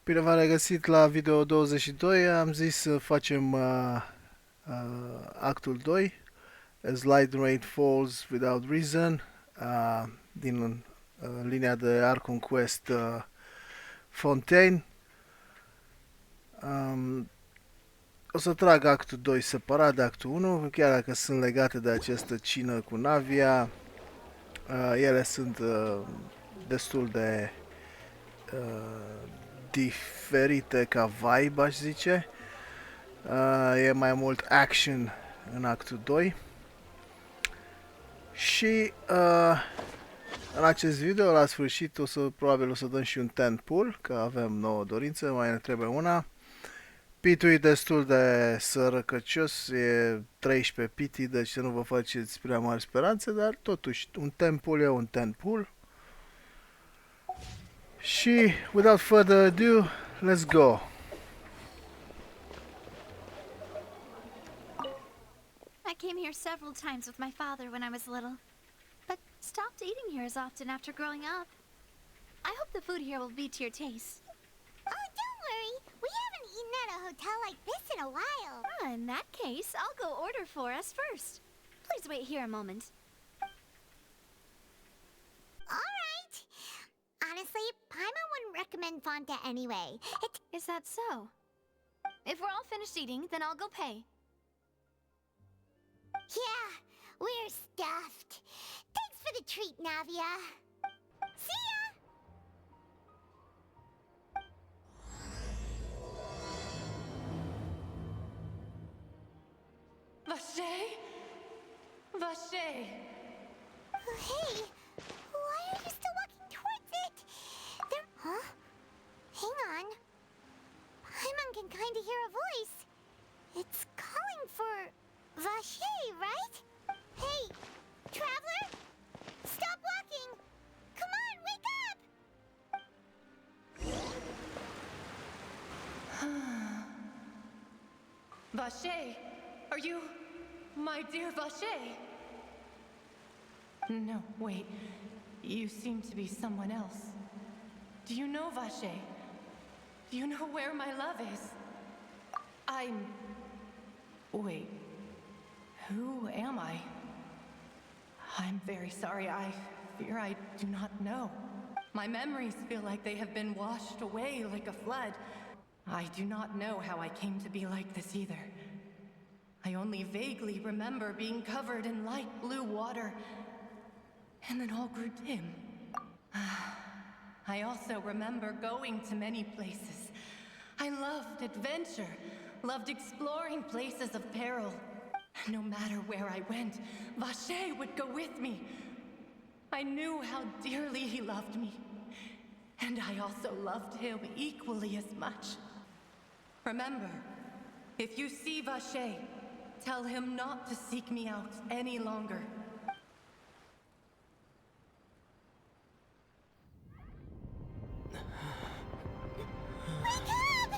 Bine v-am regăsit la video 22. Am zis să facem actul 2, As Light Rain Falls Without Reason, din linia de Art Conquest Fontaine. O să trag actul 2 separat de actul 1, chiar dacă sunt legate de această cină cu Navia. Ele sunt destul de diferite ca vibe, aș zice. E mai mult action în actul 2. Și în acest video, la sfârșit, probabil o să dăm și un tent pull, că avem nouă dorință, mai ne trebuie una. Pitul e destul de sărăcăcios, e 13 piti, deci să nu vă faceți prea mari speranțe, dar totuși un tent pull e un tent pull. Și, without further ado, let's go! I came here several times with my father when I was little, but stopped eating here as often after growing up. I hope the food here will be to your taste. Oh, don't worry. We haven't eaten at a hotel like this in a while. In that case, I'll go order for us first. Please wait here a moment. All right. Honestly, Paimon wouldn't recommend Fonta anyway. Is that so? If we're all finished eating, then I'll go pay. Yeah, we're stuffed. Thanks for the treat, Navia. See ya! Vache? Vache! Hey, why are you still walking towards it? Huh? Hang on. Paimon can kinda hear a voice. It's calling for Vache, right? Hey, traveler! Stop walking! Come on, wake up! Vache! Are you... my dear Vache? No, wait. You seem to be someone else. Do you know Vache? Do you know where my love is? Wait. Who am I? I'm very sorry. I fear I do not know. My memories feel like they have been washed away like a flood. I do not know how I came to be like this either. I only vaguely remember being covered in light blue water, and then all grew dim. I also remember going to many places. I loved adventure, loved exploring places of peril. No matter where I went, Vache would go with me. I knew how dearly he loved me, and I also loved him equally as much. Remember, if you see Vache, tell him not to seek me out any longer. Wake up!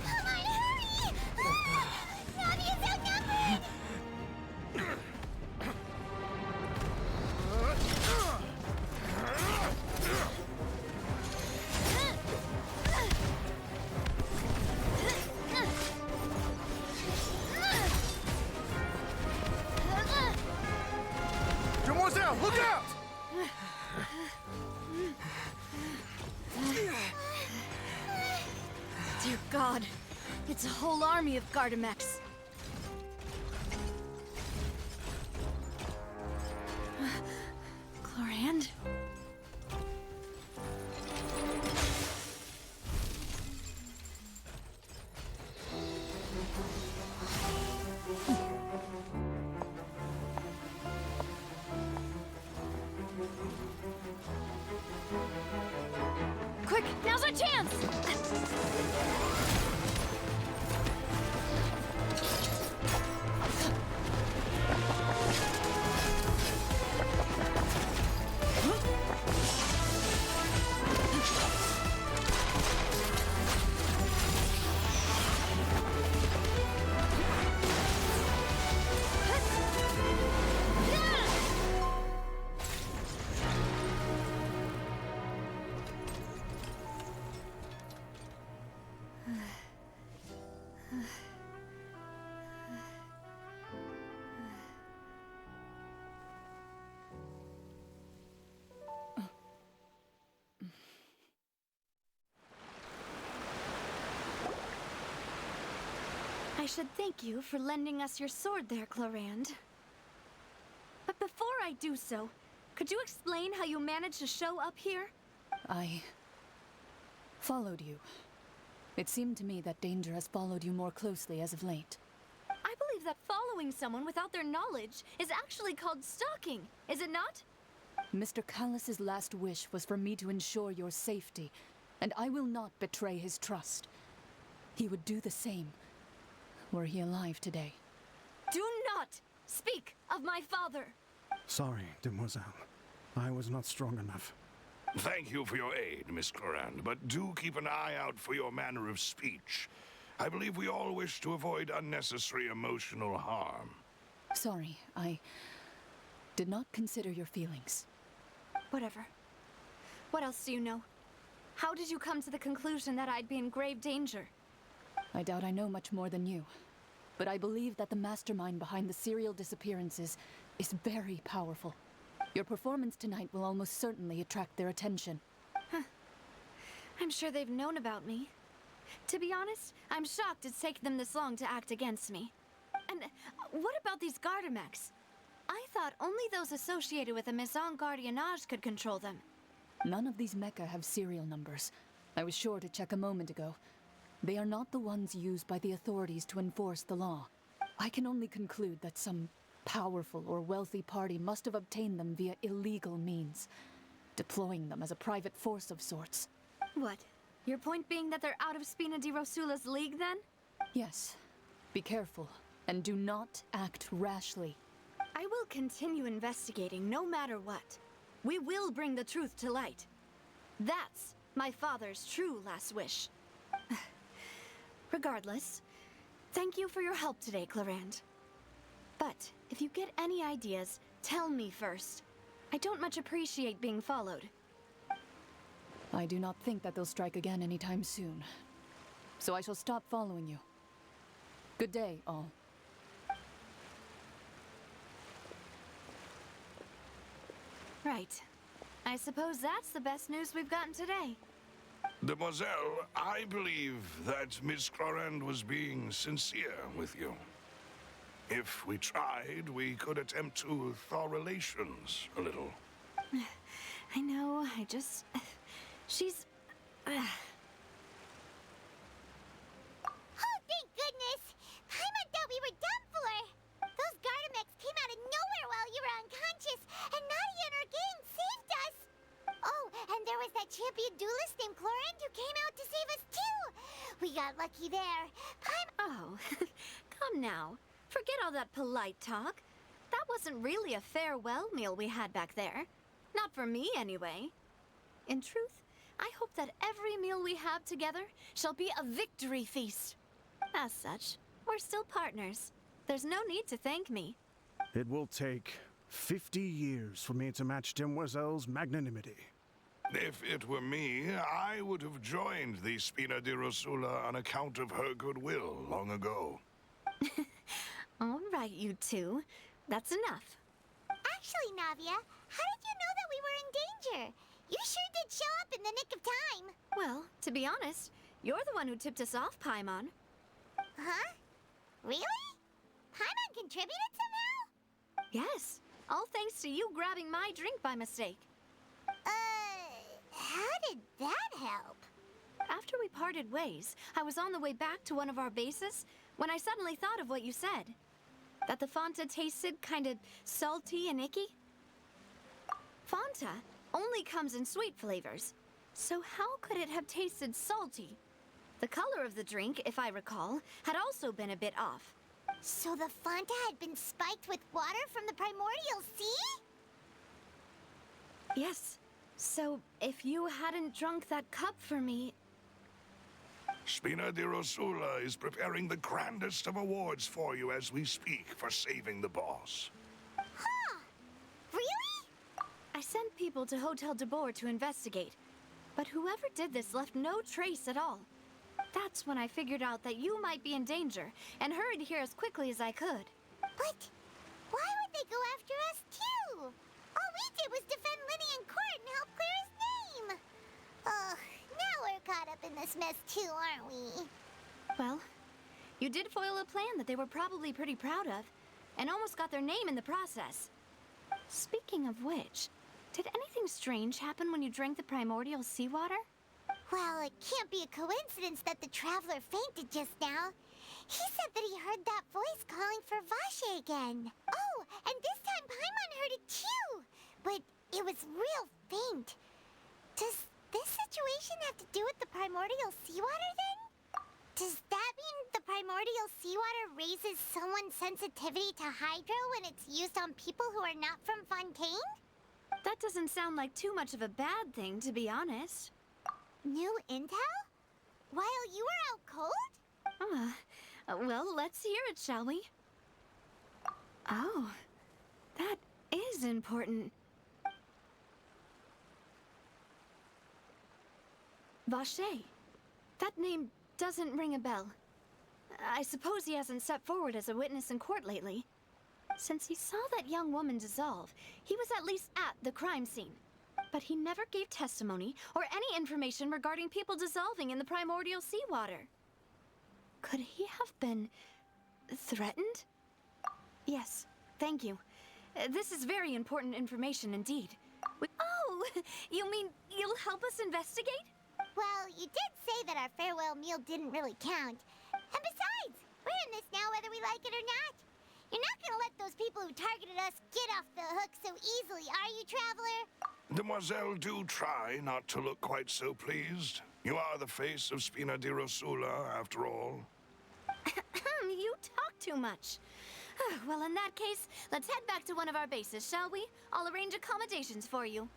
Come on, hurry! Navia's outnumbered! Someone's out! Look out! Dear God, it's a whole army of Gardamex. Chlorand? Quick, now's our chance! I should thank you for lending us your sword there, Clorand. But before I do so, could you explain how you managed to show up here? I followed you. It seemed to me that danger has followed you more closely as of late. I believe that following someone without their knowledge is actually called stalking, is it not? Mr. Callus's last wish was for me to ensure your safety, and I will not betray his trust. He would do the same, were he alive today. Do not speak of my father! Sorry, demoiselle. I was not strong enough. Thank you for your aid, Miss Clorand, but do keep an eye out for your manner of speech. I believe we all wish to avoid unnecessary emotional harm. Sorry, I did not consider your feelings. Whatever. What else do you know? How did you come to the conclusion that I'd be in grave danger? I doubt I know much more than you, but I believe that the mastermind behind the serial disappearances is very powerful. Your performance tonight will almost certainly attract their attention. I'm sure they've known about me. To be honest, I'm shocked it's taken them this long to act against me. And what about these Gardamex? I thought only those associated with a Maison Gardiennage could control them. None of these mecha have serial numbers. I was sure to check a moment ago. They are not the ones used by the authorities to enforce the law. I can only conclude that some powerful or wealthy party must have obtained them via illegal means, deploying them as a private force of sorts. What? Your point being that they're out of Spina di Rosula's league, then? Yes. Be careful, and do not act rashly. I will continue investigating no matter what. We will bring the truth to light. That's my father's true last wish. Regardless, thank you for your help today, Clorand. But if you get any ideas, tell me first. I don't much appreciate being followed. I do not think that they'll strike again anytime soon. So I shall stop following you. Good day, all. Right. I suppose that's the best news we've gotten today. Demoiselle, I believe that Miss Clorand was being sincere with you. If we tried, we could attempt to thaw relations a little. I know, she's... Oh, thank goodness! Paimon thought we were done for! Those Gardamex came out of nowhere while you were unconscious, and Nadia and her gang saved us! Oh, and there was that champion duelist named Clorand who came out to save us too! We got lucky there. Oh, come now. Forget all that polite talk. That wasn't really a farewell meal we had back there. Not for me, anyway. In truth, I hope that every meal we have together shall be a victory feast. As such, we're still partners. There's no need to thank me. It will take 50 years for me to match Demoiselle's magnanimity. If it were me, I would have joined the Spina di Rosula on account of her goodwill long ago. All right, you two. That's enough. Actually, Navia, how did you know that we were in danger? You sure did show up in the nick of time. Well, to be honest, you're the one who tipped us off, Paimon. Huh? Really? Paimon contributed somehow? Yes, all thanks to you grabbing my drink by mistake. How did that help? After we parted ways, I was on the way back to one of our bases when I suddenly thought of what you said. That the Fanta tasted kind of salty and icky. Fanta only comes in sweet flavors, so how could it have tasted salty? The color of the drink, if I recall, had also been a bit off. So the Fanta had been spiked with water from the primordial sea? Yes. So, if you hadn't drunk that cup for me... Spina di Rosula is preparing the grandest of awards for you as we speak for saving the boss. Huh? Really? I sent people to Hotel de Boer to investigate, but whoever did this left no trace at all. That's when I figured out that you might be in danger and hurried here as quickly as I could. But why would they go after us too? All we did was defend Linny in court and help clear his name. Ugh, now we're caught up in this mess too, aren't we? Well, you did foil a plan that they were probably pretty proud of, and almost got their name in the process. Speaking of which, did anything strange happen when you drank the primordial seawater? Well, it can't be a coincidence that the traveler fainted just now. He said that he heard that voice calling for Vache again. Oh, and this time Paimon heard it too, but it was real faint. Does this situation have to do with the primordial seawater then? Does that mean the primordial seawater raises someone's sensitivity to hydro when it's used on people who are not from Fontaine? That doesn't sound like too much of a bad thing, to be honest. New intel? While you were out cold? Well, let's hear it, shall we? Oh, that is important. Vache. That name doesn't ring a bell. I suppose he hasn't stepped forward as a witness in court lately. Since he saw that young woman dissolve, he was at least at the crime scene. But he never gave testimony or any information regarding people dissolving in the primordial seawater. Could he have been threatened? Yes, thank you. This is very important information indeed. Oh, you mean you'll help us investigate? Well, you did say that our farewell meal didn't really count. And besides, we're in this now whether we like it or not. You're not gonna let those people who targeted us get off the hook so easily, are you, Traveler? Demoiselle, do try not to look quite so pleased. You are the face of Spina di Rosula, after all. You talk too much. Well, in that case, let's head back to one of our bases, shall we? I'll arrange accommodations for you.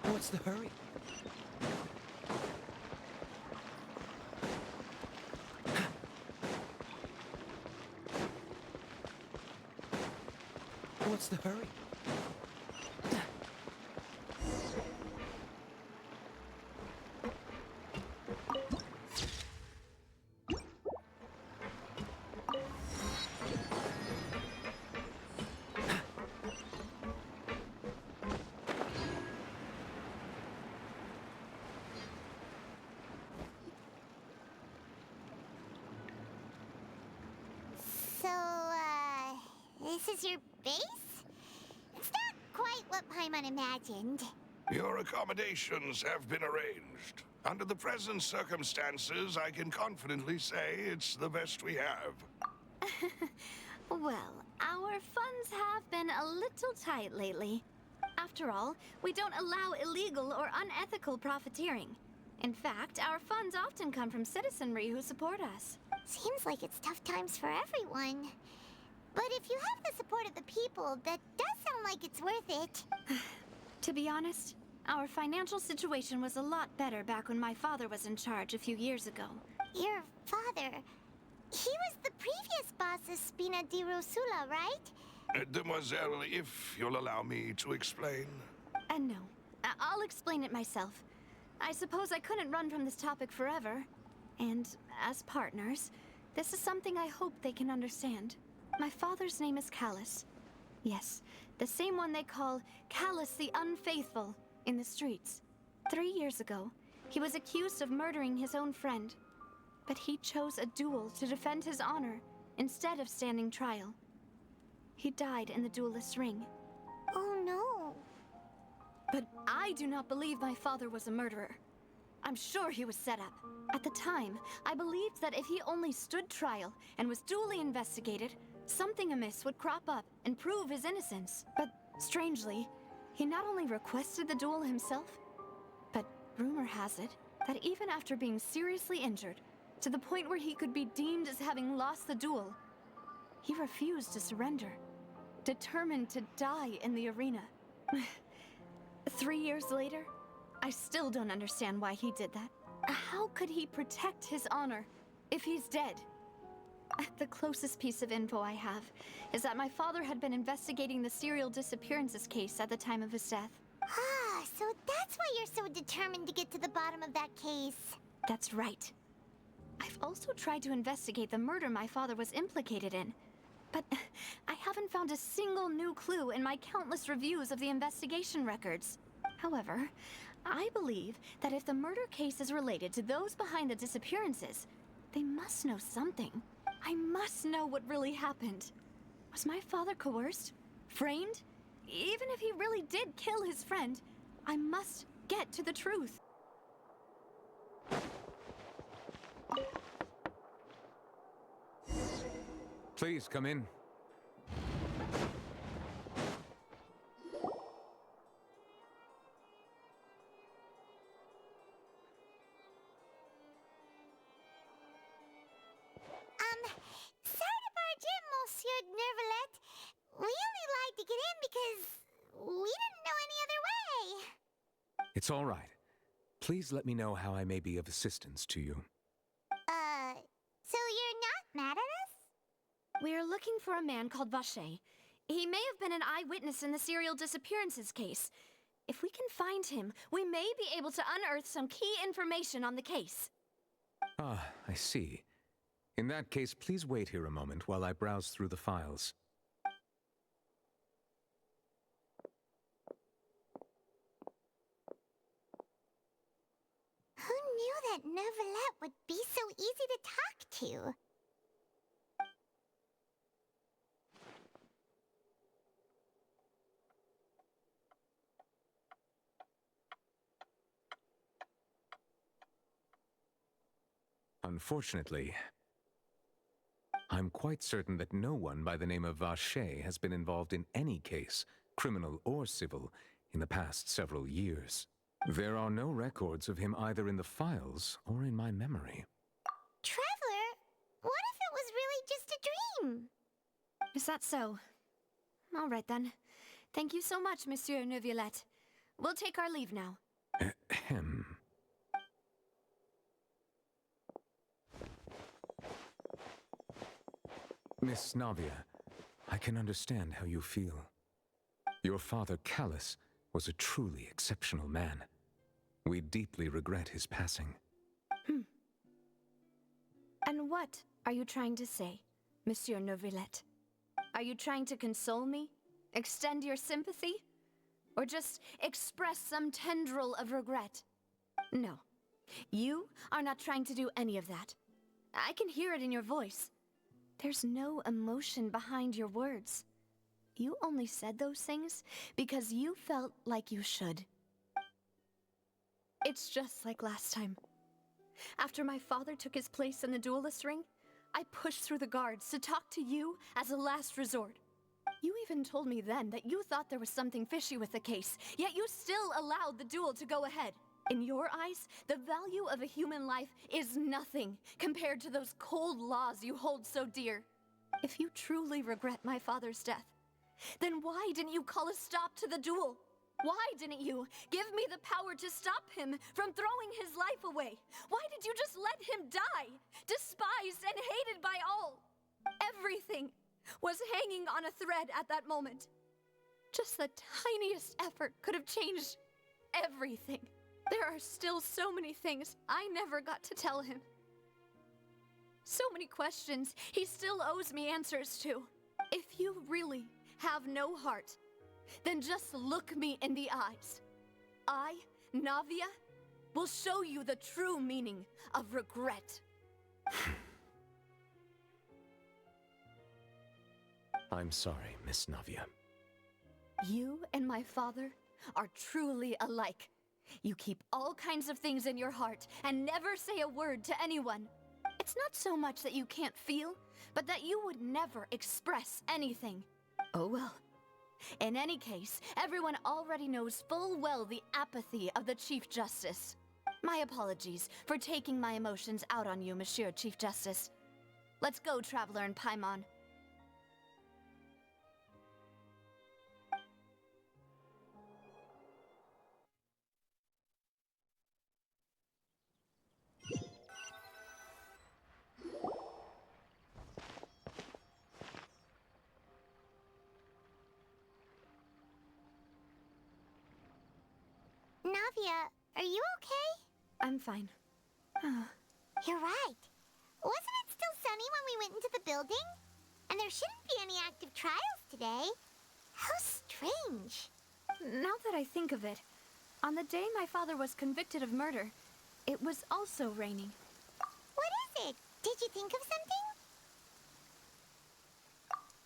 What's the hurry? What's the hurry? So, this is your base? It's not quite what Paimon imagined. Your accommodations have been arranged. Under the present circumstances, I can confidently say it's the best we have. Well, our funds have been a little tight lately. After all, we don't allow illegal or unethical profiteering. In fact, our funds often come from citizenry who support us. Seems like it's tough times for everyone. But if you have the support of the people, that does sound like it's worth it. To be honest, our financial situation was a lot better back when my father was in charge a few years ago. Your father, he was the previous boss of Spina di Rosula, right? Demoiselle, if you'll allow me to explain. No, I'll explain it myself. I suppose I couldn't run from this topic forever. And as partners, this is something I hope they can understand. My father's name is Callus. Yes, the same one they call Callus the Unfaithful in the streets. 3 years ago, he was accused of murdering his own friend. But he chose a duel to defend his honor instead of standing trial. He died in the duelist's ring. Oh no. But I do not believe my father was a murderer. I'm sure he was set up. At the time, I believed that if he only stood trial and was duly investigated, something amiss would crop up and prove his innocence. But strangely, he not only requested the duel himself, but rumor has it that even after being seriously injured, to the point where he could be deemed as having lost the duel. He refused to surrender, determined to die in the arena. 3 years later, I still don't understand why he did that. How could he protect his honor if he's dead? The closest piece of info I have is that my father had been investigating the serial disappearances case at the time of his death. Ah, so that's why you're so determined to get to the bottom of that case. That's right. I've also tried to investigate the murder my father was implicated in, but I haven't found a single new clue in my countless reviews of the investigation records. However, I believe that if the murder case is related to those behind the disappearances, they must know something. I must know what really happened. Was my father coerced? Framed? Even if he really did kill his friend, I must get to the truth. Please come in. Sorry to barge in, Monsieur Nervalet. We only lied to get in because we didn't know any other way. It's all right. Please let me know how I may be of assistance to you. So you're not mad at us? We're looking for a man called Vache. He may have been an eyewitness in the serial disappearances case. If we can find him, we may be able to unearth some key information on the case. Ah, I see. In that case, please wait here a moment while I browse through the files. Who knew that Nervalet would be so easy to talk to? Unfortunately, I'm quite certain that no one by the name of Vache has been involved in any case, criminal or civil, in the past several years. There are no records of him either in the files or in my memory. Traveler, what if it was really just a dream? Is that so? All right then. Thank you so much, Monsieur Neuvillette. We'll take our leave now. Ahem. Miss Navia, I can understand how you feel. Your father, Callus, was a truly exceptional man. We deeply regret his passing. And what are you trying to say, Monsieur Neuvillette? Are you trying to console me? Extend your sympathy? Or just express some tendril of regret? No. You are not trying to do any of that. I can hear it in your voice. There's no emotion behind your words. You only said those things because you felt like you should. It's just like last time. After my father took his place in the duelist ring, I pushed through the guards to talk to you as a last resort. You even told me then that you thought there was something fishy with the case, yet you still allowed the duel to go ahead. In your eyes, the value of a human life is nothing compared to those cold laws you hold so dear. If you truly regret my father's death, then why didn't you call a stop to the duel? Why didn't you give me the power to stop him from throwing his life away? Why did you just let him die, despised and hated by all? Everything was hanging on a thread at that moment. Just the tiniest effort could have changed everything. There are still so many things I never got to tell him. So many questions he still owes me answers to. If you really have no heart, then just look me in the eyes. I, Navia, will show you the true meaning of regret. I'm sorry, Miss Navia. You and my father are truly alike. You keep all kinds of things in your heart and never say a word to anyone. It's not so much that you can't feel, but that you would never express anything. Oh well. In any case, everyone already knows full well the apathy of the Chief Justice. My apologies for taking my emotions out on you, Monsieur Chief Justice. Let's go, Traveler and Paimon. Navia, are you okay? I'm fine. You're right. Wasn't it still sunny when we went into the building? And there shouldn't be any active trials today. How strange. Now that I think of it, on the day my father was convicted of murder, it was also raining. What is it? Did you think of something?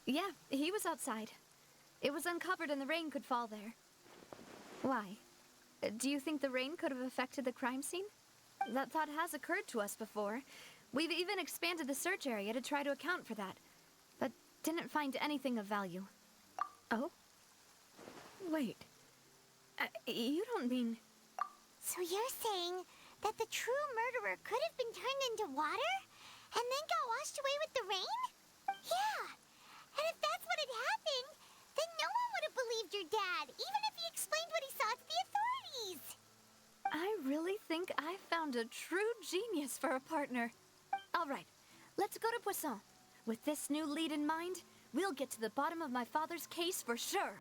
Yeah, he was outside. It was uncovered and the rain could fall there. Why? Do you think the rain could have affected the crime scene? That thought has occurred to us before. We've even expanded the search area to try to account for that, but didn't find anything of value. Oh? Wait. You don't mean... So you're saying that the true murderer could have been turned into water and then got washed away with the rain? Yeah. And if that's what had happened, then no one would have believed your dad, even if he explained what he saw to the authorities. I really think I found a true genius for a partner. All right, let's go to Poisson. With this new lead in mind, we'll get to the bottom of my father's case for sure.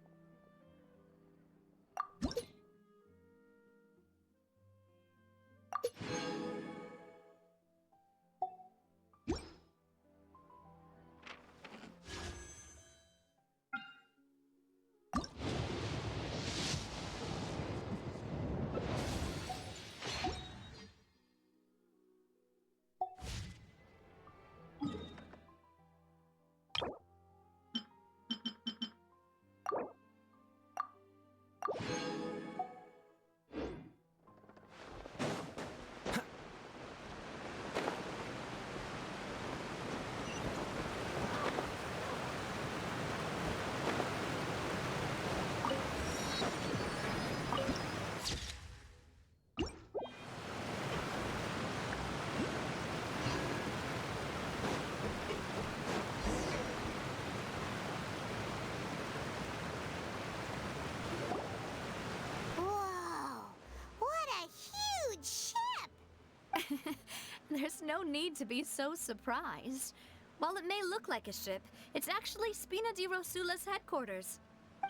There's no need to be so surprised. While it may look like a ship, it's actually Spina di Rosula's headquarters.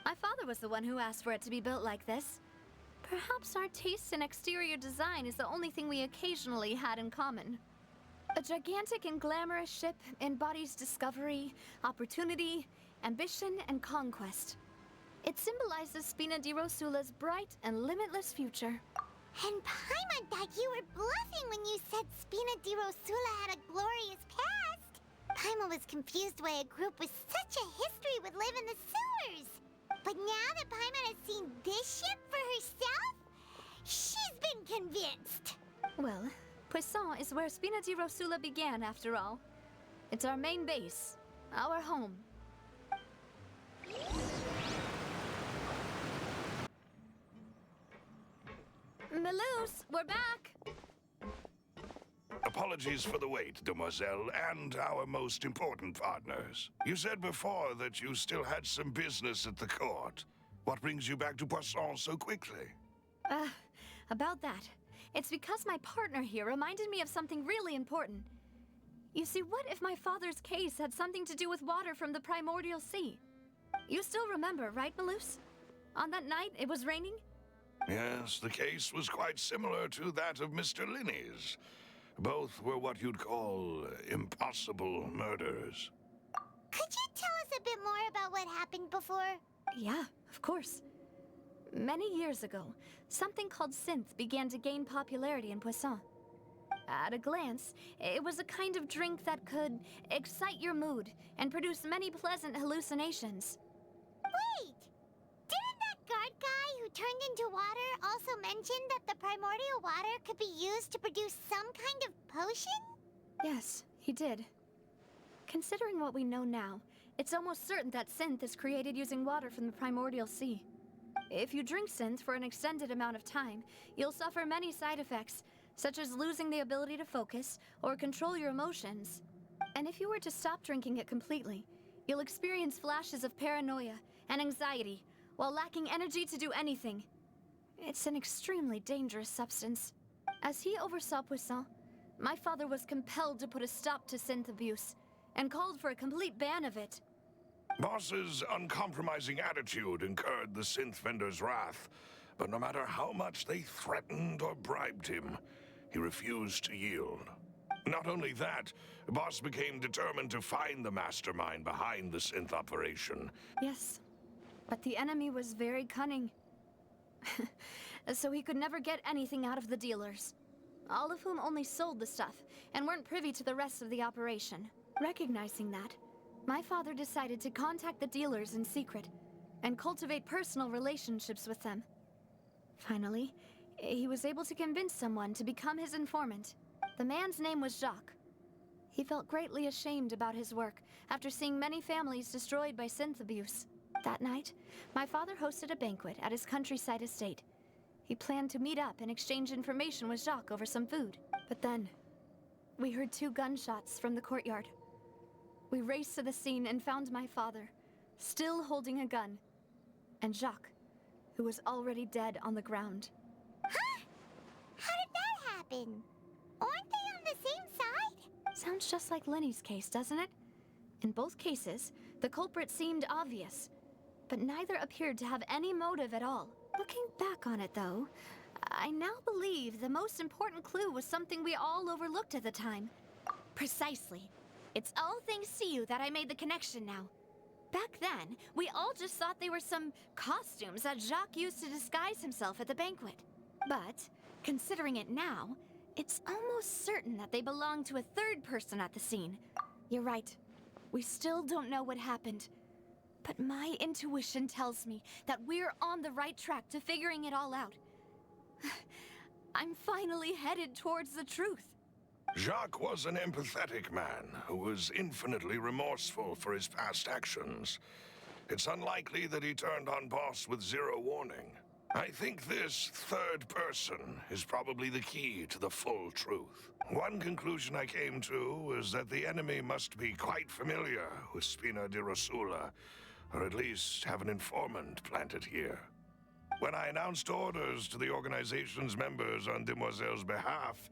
My father was the one who asked for it to be built like this. Perhaps our taste in exterior design is the only thing we occasionally had in common. A gigantic and glamorous ship embodies discovery, opportunity, ambition, and conquest. It symbolizes Spina di Rosula's bright and limitless future. And Paimon thought you were bluffing when you said Spina di Rosula had a glorious past. Paimon was confused why a group with such a history would live in the sewers. But now that Paimon has seen this ship for herself, she's been convinced. Well, Poisson is where Spina di Rosula began, after all. It's our main base, our home. Melus, we're back! Apologies for the wait, demoiselle, and our most important partners. You said before that you still had some business at the court. What brings you back to Poisson so quickly? About that. It's because my partner here reminded me of something really important. You see, what if my father's case had something to do with water from the primordial sea? You still remember, right, Melus? On that night, it was raining? Yes, the case was quite similar to that of Mr. Linney's. Both were what you'd call impossible murders. Could you tell us a bit more about what happened before? Yeah, of course. Many years ago, something called synth began to gain popularity in Poisson. At a glance, it was a kind of drink that could excite your mood and produce many pleasant hallucinations. Wait! Didn't that guard guy who turned into water also mention that the primordial water could be used to produce some kind of potion? Yes, he did. Considering what we know now, it's almost certain that synth is created using water from the primordial sea. If you drink synth for an extended amount of time, you'll suffer many side effects, such as losing the ability to focus or control your emotions. And if you were to stop drinking it completely, you'll experience flashes of paranoia and anxiety while lacking energy to do anything. It's an extremely dangerous substance. As he oversaw Poisson, my father was compelled to put a stop to synth abuse and called for a complete ban of it. Boss's uncompromising attitude incurred the synth vendor's wrath, but no matter how much they threatened or bribed him, he refused to yield. Not only that, Boss became determined to find the mastermind behind the synth operation. Yes, but the enemy was very cunning. So he could never get anything out of the dealers, all of whom only sold the stuff and weren't privy to the rest of the operation. Recognizing that, my father decided to contact the dealers in secret and cultivate personal relationships with them. Finally, he was able to convince someone to become his informant. The man's name was Jacques. He felt greatly ashamed about his work after seeing many families destroyed by synth abuse. That night, my father hosted a banquet at his countryside estate. He planned to meet up and exchange information with Jacques over some food. But then, we heard 2 gunshots from the courtyard. We raced to the scene and found my father, still holding a gun, and Jacques, who was already dead on the ground. Huh? How did that happen? Aren't they on the same side? Sounds just like Lenny's case, doesn't it? In both cases, the culprit seemed obvious, but neither appeared to have any motive at all. Looking back on it, though, I now believe the most important clue was something we all overlooked at the time. Precisely. It's all thanks to you that I made the connection now. Back then, we all just thought they were some costumes that Jacques used to disguise himself at the banquet. But, considering it now, it's almost certain that they belong to a third person at the scene. You're right. We still don't know what happened. But my intuition tells me that we're on the right track to figuring it all out. I'm finally headed towards the truth. Jacques was an empathetic man who was infinitely remorseful for his past actions. It's unlikely that he turned on Boss with zero warning. I think this third person is probably the key to the full truth. One conclusion I came to is that the enemy must be quite familiar with Spina di Rosula, or at least have an informant planted here. When I announced orders to the organization's members on Demoiselle's behalf,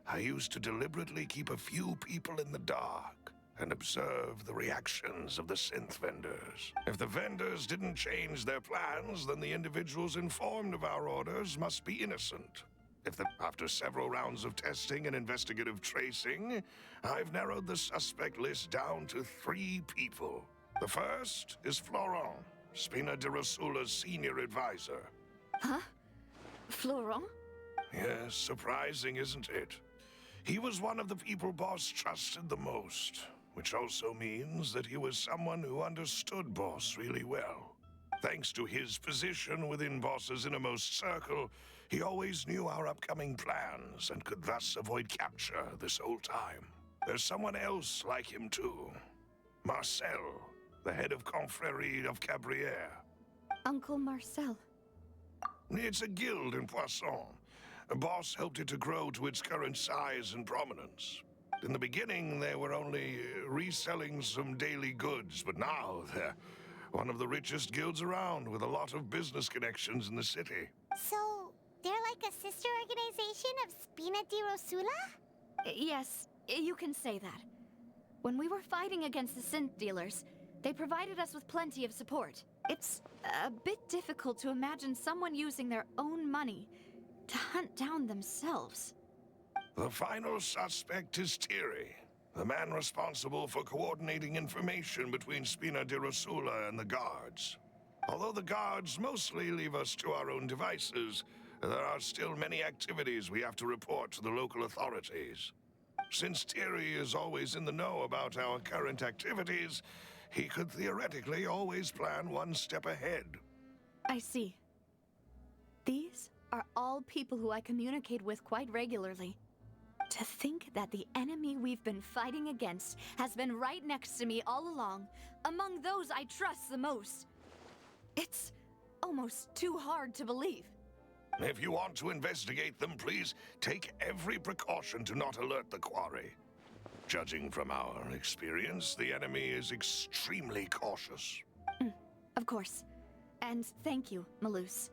I used to deliberately keep a few people in the dark and observe the reactions of the synth vendors. If the vendors didn't change their plans, then the individuals informed of our orders must be innocent. After several rounds of testing and investigative tracing, I've narrowed the suspect list down to 3 people. The first is Florent, Spina di Rosula's senior advisor. Huh? Florent? Yes, surprising, isn't it? He was one of the people Boss trusted the most, which also means that he was someone who understood Boss really well. Thanks to his position within Boss's innermost circle, he always knew our upcoming plans and could thus avoid capture this whole time. There's someone else like him too. Marcel, the head of Confrérie of Cabrières. Uncle Marcel. It's a guild in Poisson. Boss helped it to grow to its current size and prominence. In the beginning, they were only reselling some daily goods, but now they're one of the richest guilds around with a lot of business connections in the city. So, they're like a sister organization of Spina di Rosula? Yes, you can say that. When we were fighting against the synth dealers, they provided us with plenty of support. It's a bit difficult to imagine someone using their own money to hunt down themselves. The final suspect is Thierry, the man responsible for coordinating information between Spina di Rosula and the guards. Although the guards mostly leave us to our own devices, there are still many activities we have to report to the local authorities. Since Thierry is always in the know about our current activities, he could theoretically always plan one step ahead. I see. These are all people who I communicate with quite regularly. To think that the enemy we've been fighting against has been right next to me all along, among those I trust the most. It's almost too hard to believe. If you want to investigate them, please take every precaution to not alert the quarry. Judging from our experience, the enemy is extremely cautious. Of course. And thank you, Malus.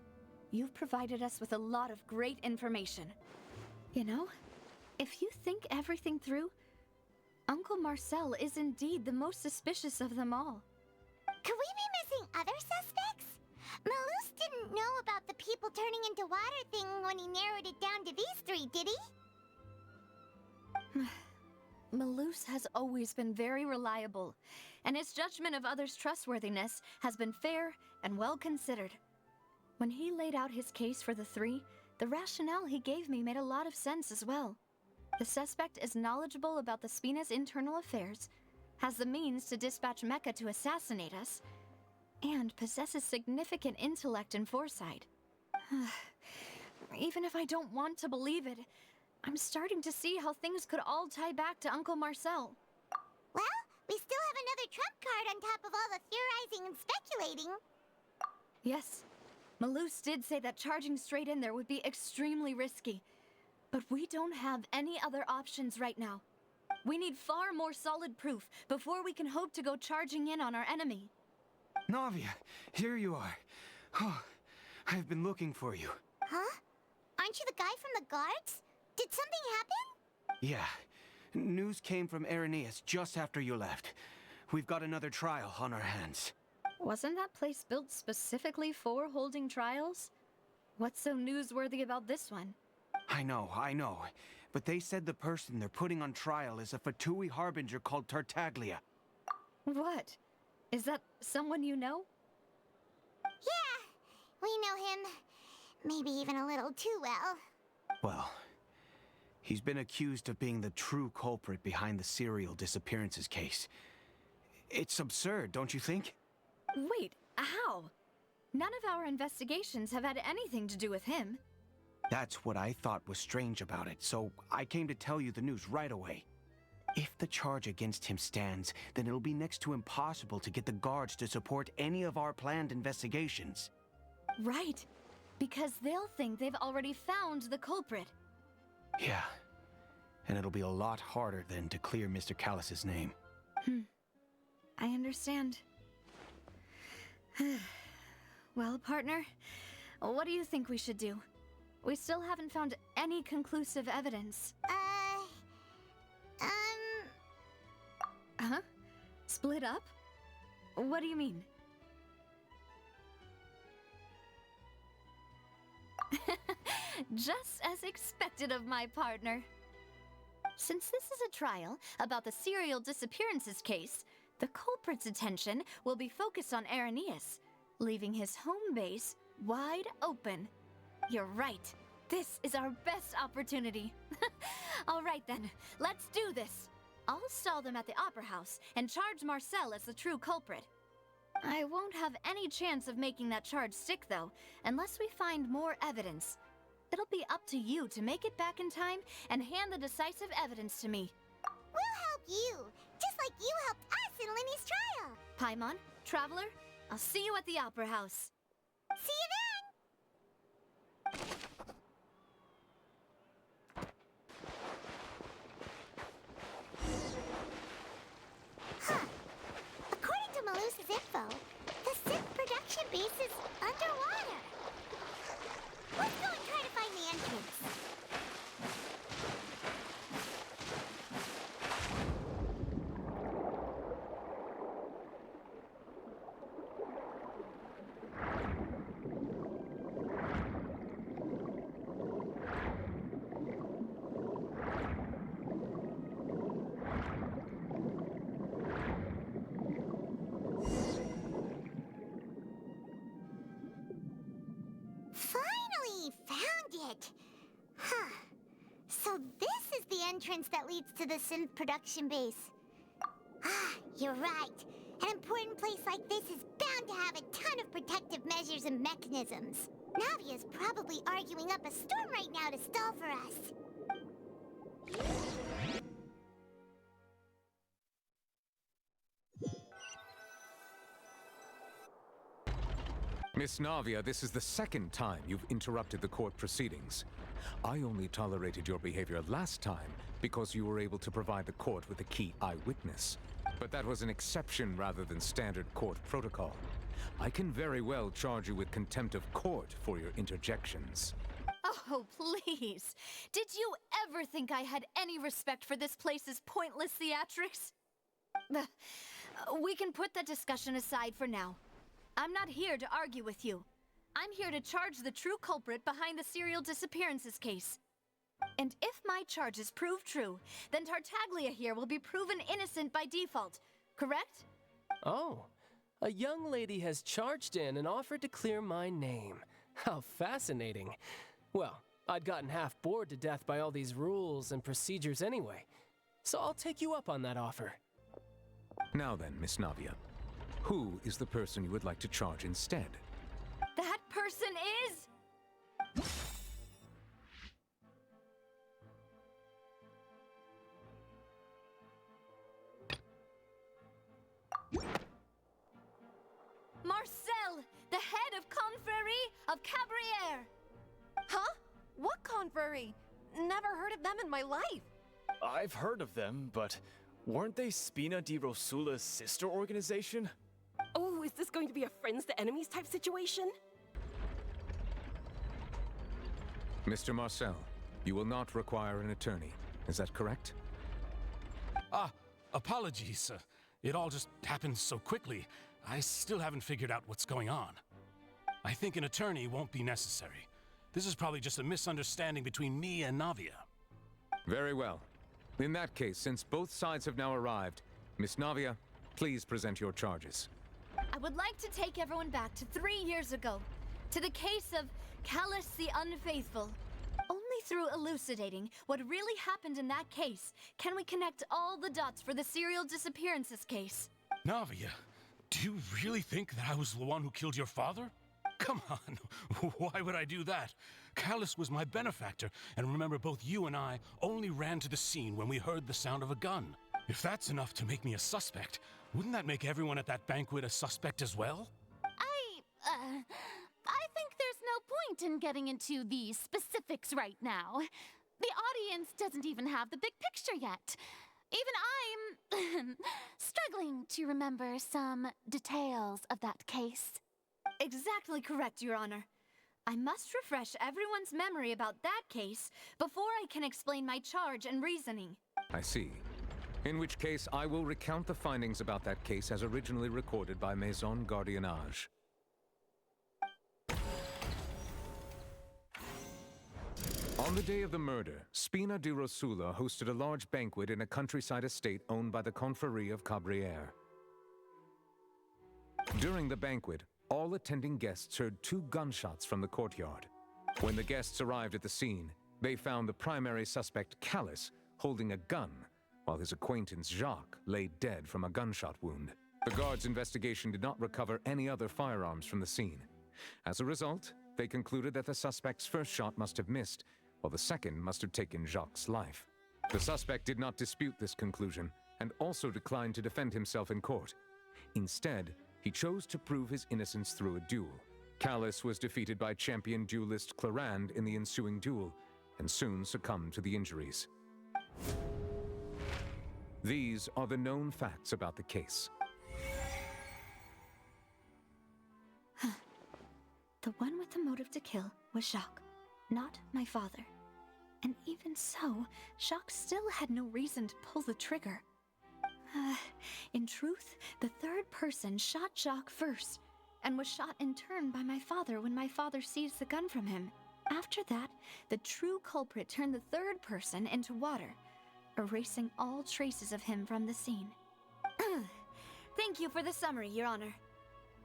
You've provided us with a lot of great information. You know, if you think everything through, Uncle Marcel is indeed the most suspicious of them all. Could we be missing other suspects? Malus didn't know about the people turning into water thing when he narrowed it down to these three, did he? Malus has always been very reliable, and his judgment of others' trustworthiness has been fair and well considered. When he laid out his case for the three, the rationale he gave me made a lot of sense as well. The suspect is knowledgeable about the Spina's internal affairs, has the means to dispatch Mecha to assassinate us, and possesses significant intellect and foresight. Even if I don't want to believe it, I'm starting to see how things could all tie back to Uncle Marcel. Well, we still have another trump card on top of all the theorizing and speculating. Yes, Malus did say that charging straight in there would be extremely risky. But we don't have any other options right now. We need far more solid proof before we can hope to go charging in on our enemy. Navia, here you are. Oh, I've been looking for you. Huh? Aren't you the guy from the guards? Did something happen? Yeah. News came from Irenaeus just after you left. We've got another trial on our hands. Wasn't that place built specifically for holding trials? What's so newsworthy about this one? I know. But they said the person they're putting on trial is a Fatui harbinger called Tartaglia. What? Is that someone you know? Yeah, we know him. Maybe even a little too well. Well, he's been accused of being the true culprit behind the serial disappearances case. It's absurd, don't you think? Wait, how? None of our investigations have had anything to do with him. That's what I thought was strange about it, so I came to tell you the news right away. If the charge against him stands, then it'll be next to impossible to get the guards to support any of our planned investigations. Right, because they'll think they've already found the culprit. Yeah, and it'll be a lot harder then to clear Mr. Callus's name. I understand. Well, partner, what do you think we should do? We still haven't found any conclusive evidence. Huh? Split up? What do you mean? Just as expected of my partner. Since this is a trial about the serial disappearances case, the culprit's attention will be focused on Irenaeus, leaving his home base wide open. You're right. This is our best opportunity. All right then, let's do this. I'll stall them at the Opera House and charge Marcel as the true culprit. I won't have any chance of making that charge stick, though, unless we find more evidence. It'll be up to you to make it back in time and hand the decisive evidence to me. We'll help you, just like you helped us in Linny's trial. Paimon, Traveler, I'll see you at the Opera House. See you then! According to Malus's info, the synth production base is underwater. Let's go and try to find the entrance. Finally found it! Huh. So this is the entrance that leads to the synth production base. Ah, you're right. An important place like this is bound to have a ton of protective measures and mechanisms. Navia's probably arguing up a storm right now to stall for us. Miss Navia, this is the second time you've interrupted the court proceedings. I only tolerated your behavior last time because you were able to provide the court with a key eyewitness. But that was an exception rather than standard court protocol. I can very well charge you with contempt of court for your interjections. Oh, please. Did you ever think I had any respect for this place's pointless theatrics? We can put that discussion aside for now. I'm not here to argue with you. I'm here to charge the true culprit behind the serial disappearances case. And if my charges prove true, then Tartaglia here will be proven innocent by default, correct? Oh, a young lady has charged in and offered to clear my name. How fascinating. Well, I'd gotten half bored to death by all these rules and procedures anyway, so I'll take you up on that offer. Now then, Miss Navia, who is the person you would like to charge instead? That person is... Marcel, the head of Confrérie of Cabrières. Huh? What confrérie? Never heard of them in my life. I've heard of them, but weren't they Spina di Rosula's sister organization? Oh, is this going to be a friends to enemies type situation? Mr. Marcel, you will not require an attorney. Is that correct? Apologies. It all just happened so quickly. I still haven't figured out what's going on. I think an attorney won't be necessary. This is probably just a misunderstanding between me and Navia. Very well. In that case, since both sides have now arrived, Miss Navia, please present your charges. I would like to take everyone back to 3 years ago, to the case of Callus the Unfaithful. Only through elucidating what really happened in that case can we connect all the dots for the serial disappearances case. Navia, do you really think that I was the one who killed your father? Come on, why would I do that? Callus was my benefactor, and remember both you and I only ran to the scene when we heard the sound of a gun. If that's enough to make me a suspect, wouldn't that make everyone at that banquet a suspect as well? I think there's no point in getting into the specifics right now. The audience doesn't even have the big picture yet. Even I'm struggling to remember some details of that case. Exactly correct, Your Honor. I must refresh everyone's memory about that case before I can explain my charge and reasoning. I see. In which case, I will recount the findings about that case as originally recorded by Maison Gardiennage. On the day of the murder, Spina di Rosula hosted a large banquet in a countryside estate owned by the Confrérie of Cabrières. During the banquet, all attending guests heard 2 gunshots from the courtyard. When the guests arrived at the scene, they found the primary suspect, Callus, holding a gun, while his acquaintance, Jacques, lay dead from a gunshot wound. The guards' investigation did not recover any other firearms from the scene. As a result, they concluded that the suspect's first shot must have missed, while the second must have taken Jacques' life. The suspect did not dispute this conclusion, and also declined to defend himself in court. Instead, he chose to prove his innocence through a duel. Callus was defeated by champion duelist Clarand in the ensuing duel, and soon succumbed to the injuries. These are the known facts about the case. The one with the motive to kill was Jacques, not my father. And even so, Jacques still had no reason to pull the trigger. In truth, the third person shot Jacques first, and was shot in turn by my father when my father seized the gun from him. After that, the true culprit turned the third person into water, erasing all traces of him from the scene. Thank you for the summary, Your Honor.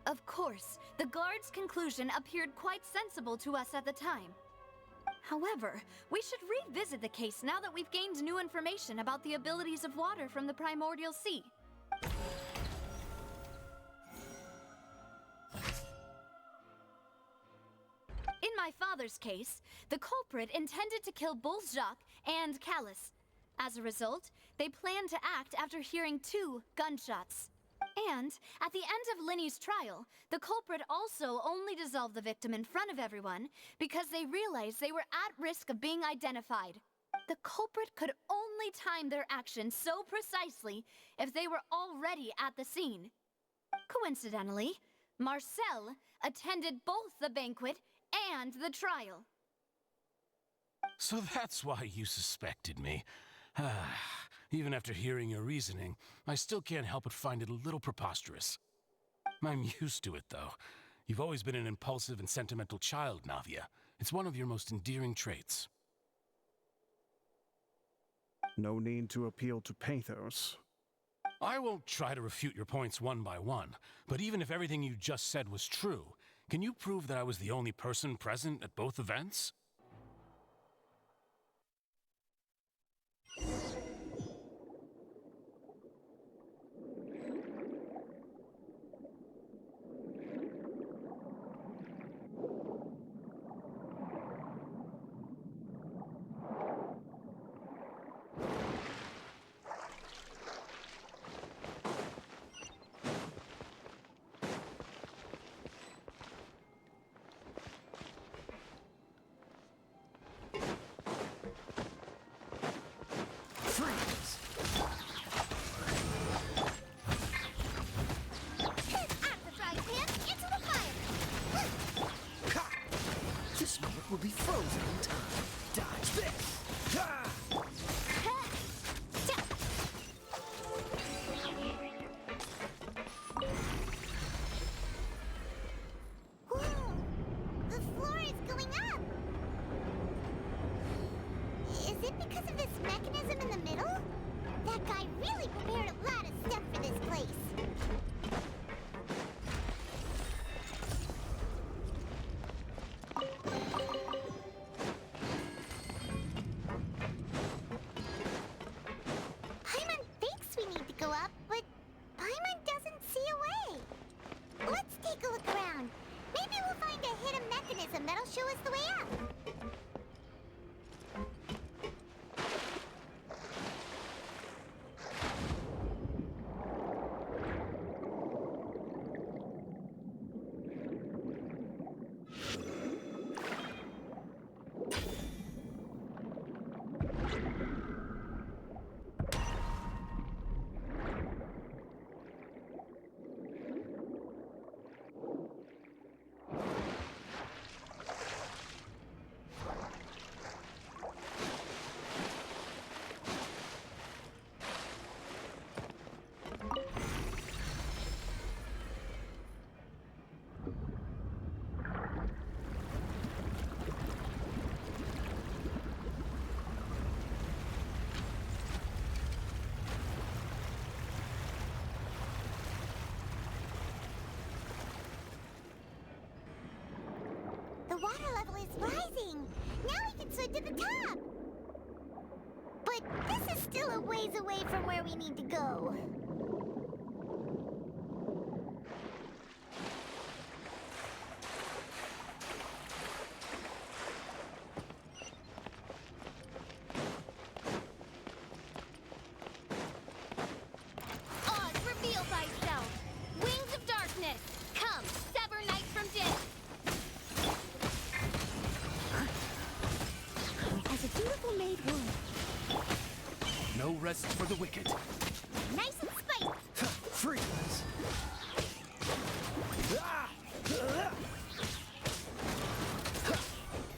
Of course, the guard's conclusion appeared quite sensible to us at the time. However, we should revisit the case now that we've gained new information about the abilities of water from the primordial sea. In my father's case, the culprit intended to kill both Jacques and Callus. As a result, they planned to act after hearing 2 gunshots. And at the end of Linny's trial, the culprit also only dissolved the victim in front of everyone because they realized they were at risk of being identified. The culprit could only time their actions so precisely if they were already at the scene. Coincidentally, Marcel attended both the banquet and the trial. So that's why you suspected me. Even after hearing your reasoning, I still can't help but find it a little preposterous. I'm used to it, though. You've always been an impulsive and sentimental child, Navia. It's one of your most endearing traits. No need to appeal to pathos. I won't try to refute your points one by one, but even if everything you just said was true, can you prove that I was the only person present at both events? This moment will be frozen in time. Dodge this! Whoa! The floor is going up! Is it because of this mechanism in the middle? That guy really prepared a lot of stuff for this place. Paimon thinks we need to go up, but Paimon doesn't see a way. Let's take a look around. Maybe we'll find a hidden mechanism that'll show us the way up. The water level is rising. Now we can swim to the top. But this is still a ways away from where we need to go. Oz, reveal thyself! Wings of darkness! Come, sever night from day! As a beautiful maid would. No rest for the wicked. Nice and spicy. Freeze!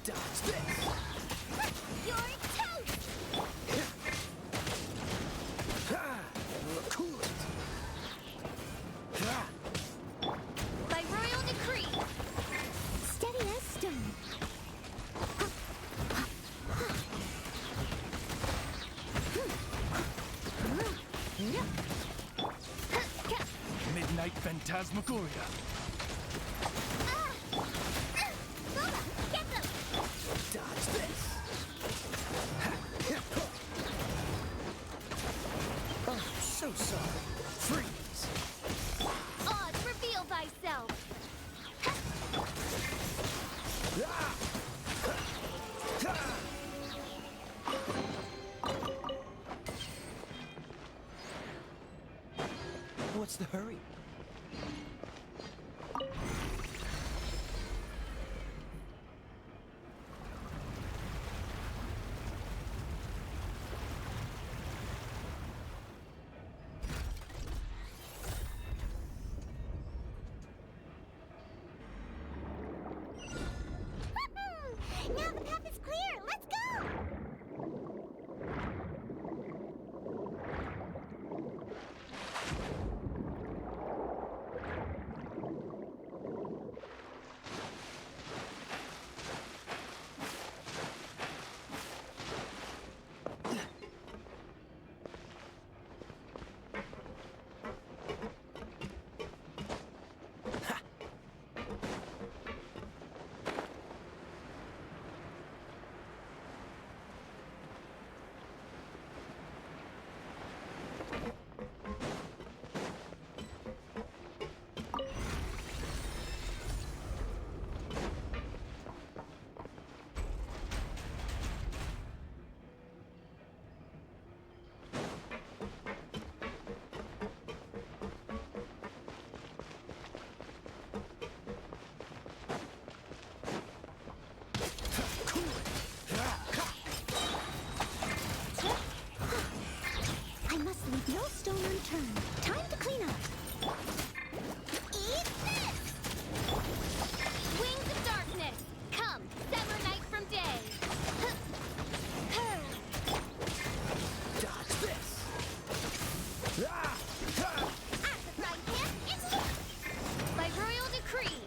Dodge this! You're toast! Cool it! By royal decree! Steady as stone. Midnight Phantasmagoria. Lola, get them! Dodge this! Oh, so sorry. Freeze! Oz, reveal thyself! What's the hurry? Now the path is clear! Let's go! I must leave no stone unturned. Time to clean up. Eat this! Wings of darkness! Come, sever night from day! Dodge this! At the frying pan, it's loose! By royal decree,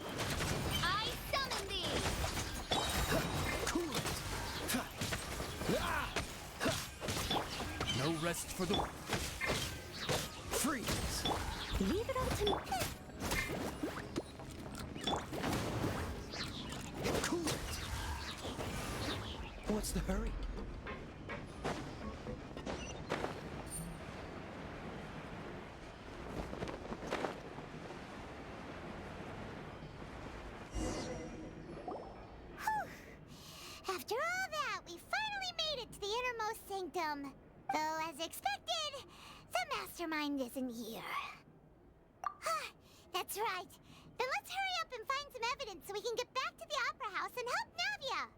I summon thee! Cool it! No rest for the... Freeze! Leave it all to me. Cool it! What's the hurry? After all that, we finally made it to the innermost sanctum. Though, as expected, the mastermind isn't here. That's right. Then let's hurry up and find some evidence so we can get back to the Opera House and help Navia.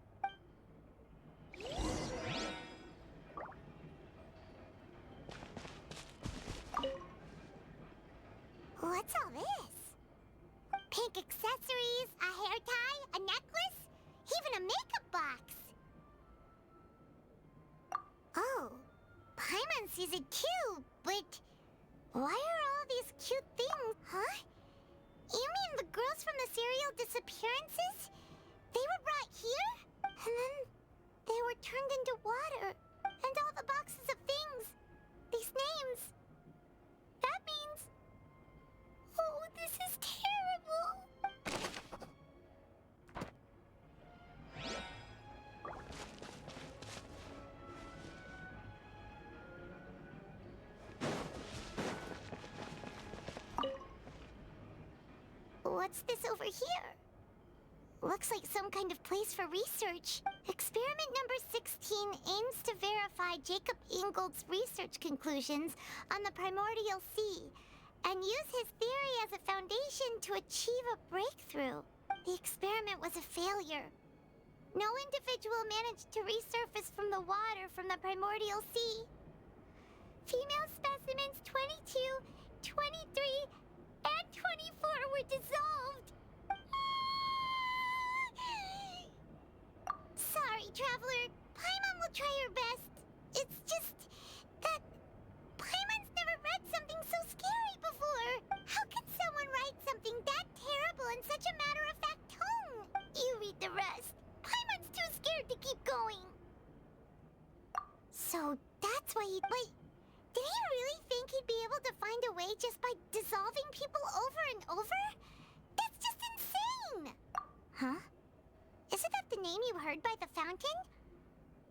What's all this? Pink accessories, a hair tie, a necklace, even a makeup box. Oh, Paimon sees it too, but why are all these cute things, huh? You mean the girls from the serial disappearances? They were brought here? And then they were turned into water. And all the boxes of things. These names. That means... Oh, this is terrible. What's this over here? Looks like some kind of place for research. Experiment number 16 aims to verify Jacob Ingold's research conclusions on the primordial sea and use his theory as a foundation to achieve a breakthrough. The experiment was a failure. No individual managed to resurface from the water from the primordial sea. Female specimens 22, 23, and 24 were dissolved. Sorry, Traveler. Paimon will try her best. It's just that Paimon's never read something so scary before. How could someone write something that terrible in such a matter-of-fact tone? You read the rest. Paimon's too scared to keep going. So that's why he... Wait, did he really think he'd be able to find a way just by dissolving people over and over? That's just insane! Huh? Isn't that the name you heard by the fountain?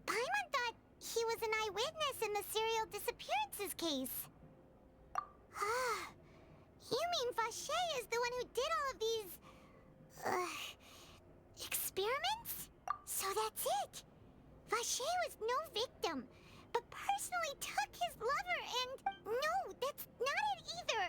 Paimon thought he was an eyewitness in the serial disappearances case. Ah, you mean Facem is the one who did all of these... experiments? So that's it! Facem was no victim, but personally took his lover and... No, that's not it either!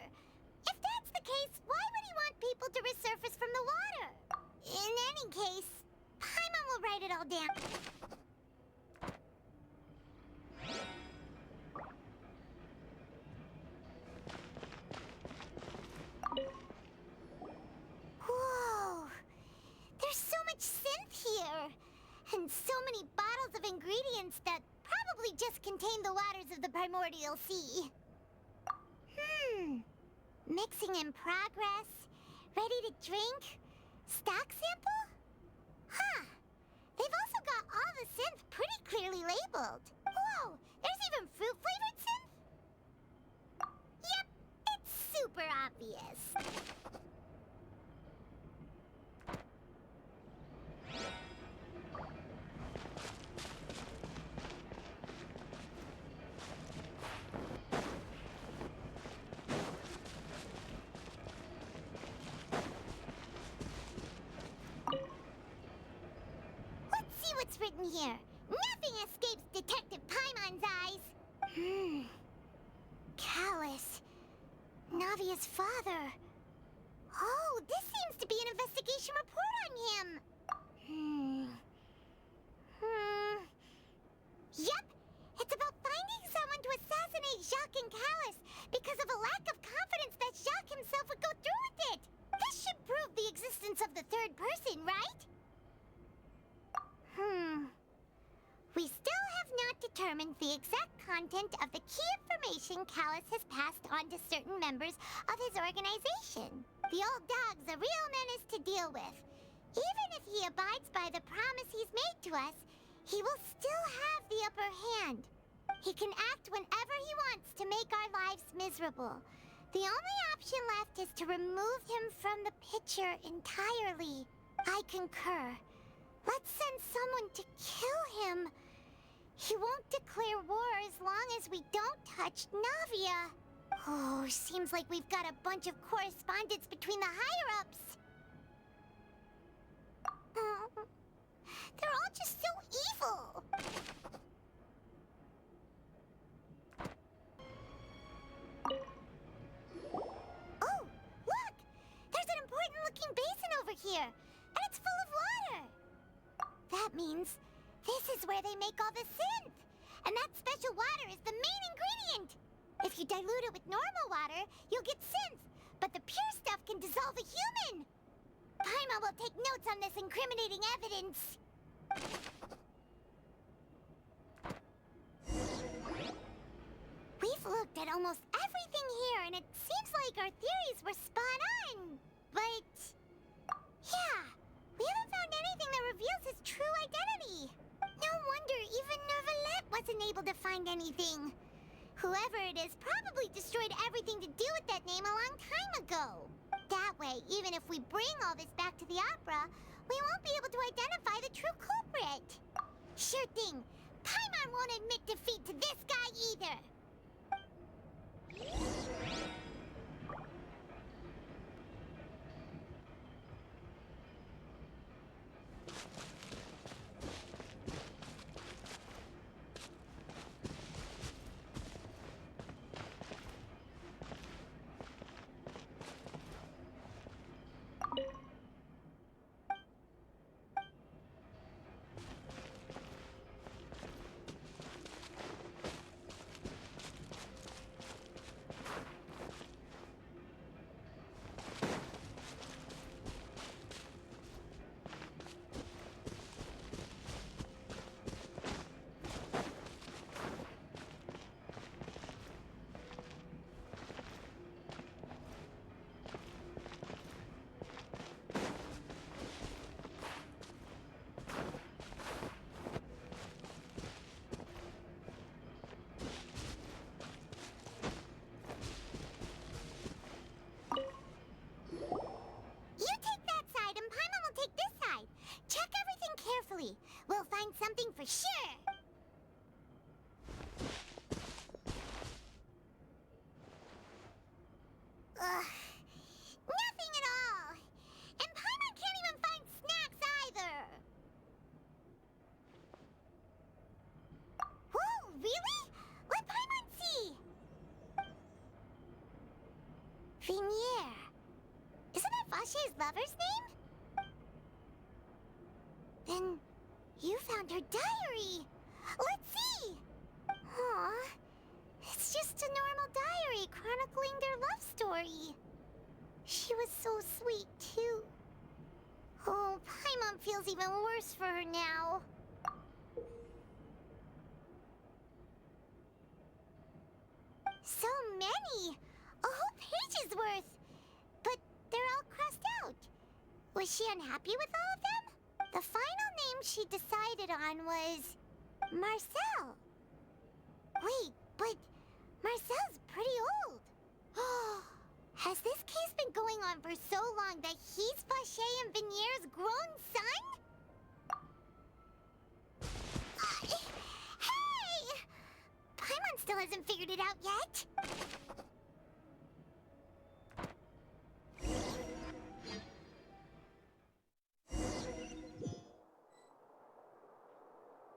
Whoa! There's so much synth here! And so many bottles of ingredients that probably just contain the waters of the primordial sea. Mixing in progress. Ready to drink? Stock sample? Huh. They've also got all the synth pretty clearly labeled. Whoa! There's even fruit-flavored synth? Yep, it's super obvious. Let's see what's written here. Nothing escapes Detective Paimon's eyes. Callus. Navia's father. Oh, this seems to be an investigation report on him. Yep, it's about finding someone to assassinate Jacques and Callus because of a lack of confidence that Jacques himself would go through with it. This should prove the existence of the third person, right? We still have not determined the exact content of the key information Callus has passed on to certain members of his organization. The old dog's a real menace to deal with. Even if he abides by the promise he's made to us, he will still have the upper hand. He can act whenever he wants to make our lives miserable. The only option left is to remove him from the picture entirely. I concur. Let's send someone to kill him. He won't declare war as long as we don't touch Navia. Oh, seems like we've got a bunch of correspondence between the higher-ups. They're all just so evil. Oh, look! There's an important-looking basin over here, and it's full of water. That means this is where they make all the synth. And that special water is the main ingredient. If you dilute it with normal water, you'll get synth. But the pure stuff can dissolve a human. Paimon will take notes on this incriminating evidence. We've looked at almost everything here, and it seems like our theories were spot on. But yeah, we haven't found anything that reveals his true identity. No wonder even Nervalette wasn't able to find anything. Whoever it is probably destroyed everything to do with that name a long time ago. That way, even if we bring all this back to the opera, we won't be able to identify the true culprit. Sure thing. Paimon won't admit defeat to this guy either. We'll find something for sure. Nothing at all. And Paimon can't even find snacks either. Whoa, really? Let Paimon see. Vinier. Isn't that Vache's lover's name? Then you found found her diary. Let's see. Aw, it's just a normal diary chronicling their love story. She was so sweet, too. Oh, Paimon feels even worse for her now. So many! A whole page's worth! But they're all crossed out. Was she unhappy with all of them? The final name she decided on was... Marcel. Wait, but Marcel's pretty old. Has this case been going on for so long that he's Vache and Vinier's grown son? Hey! Paimon still hasn't figured it out yet.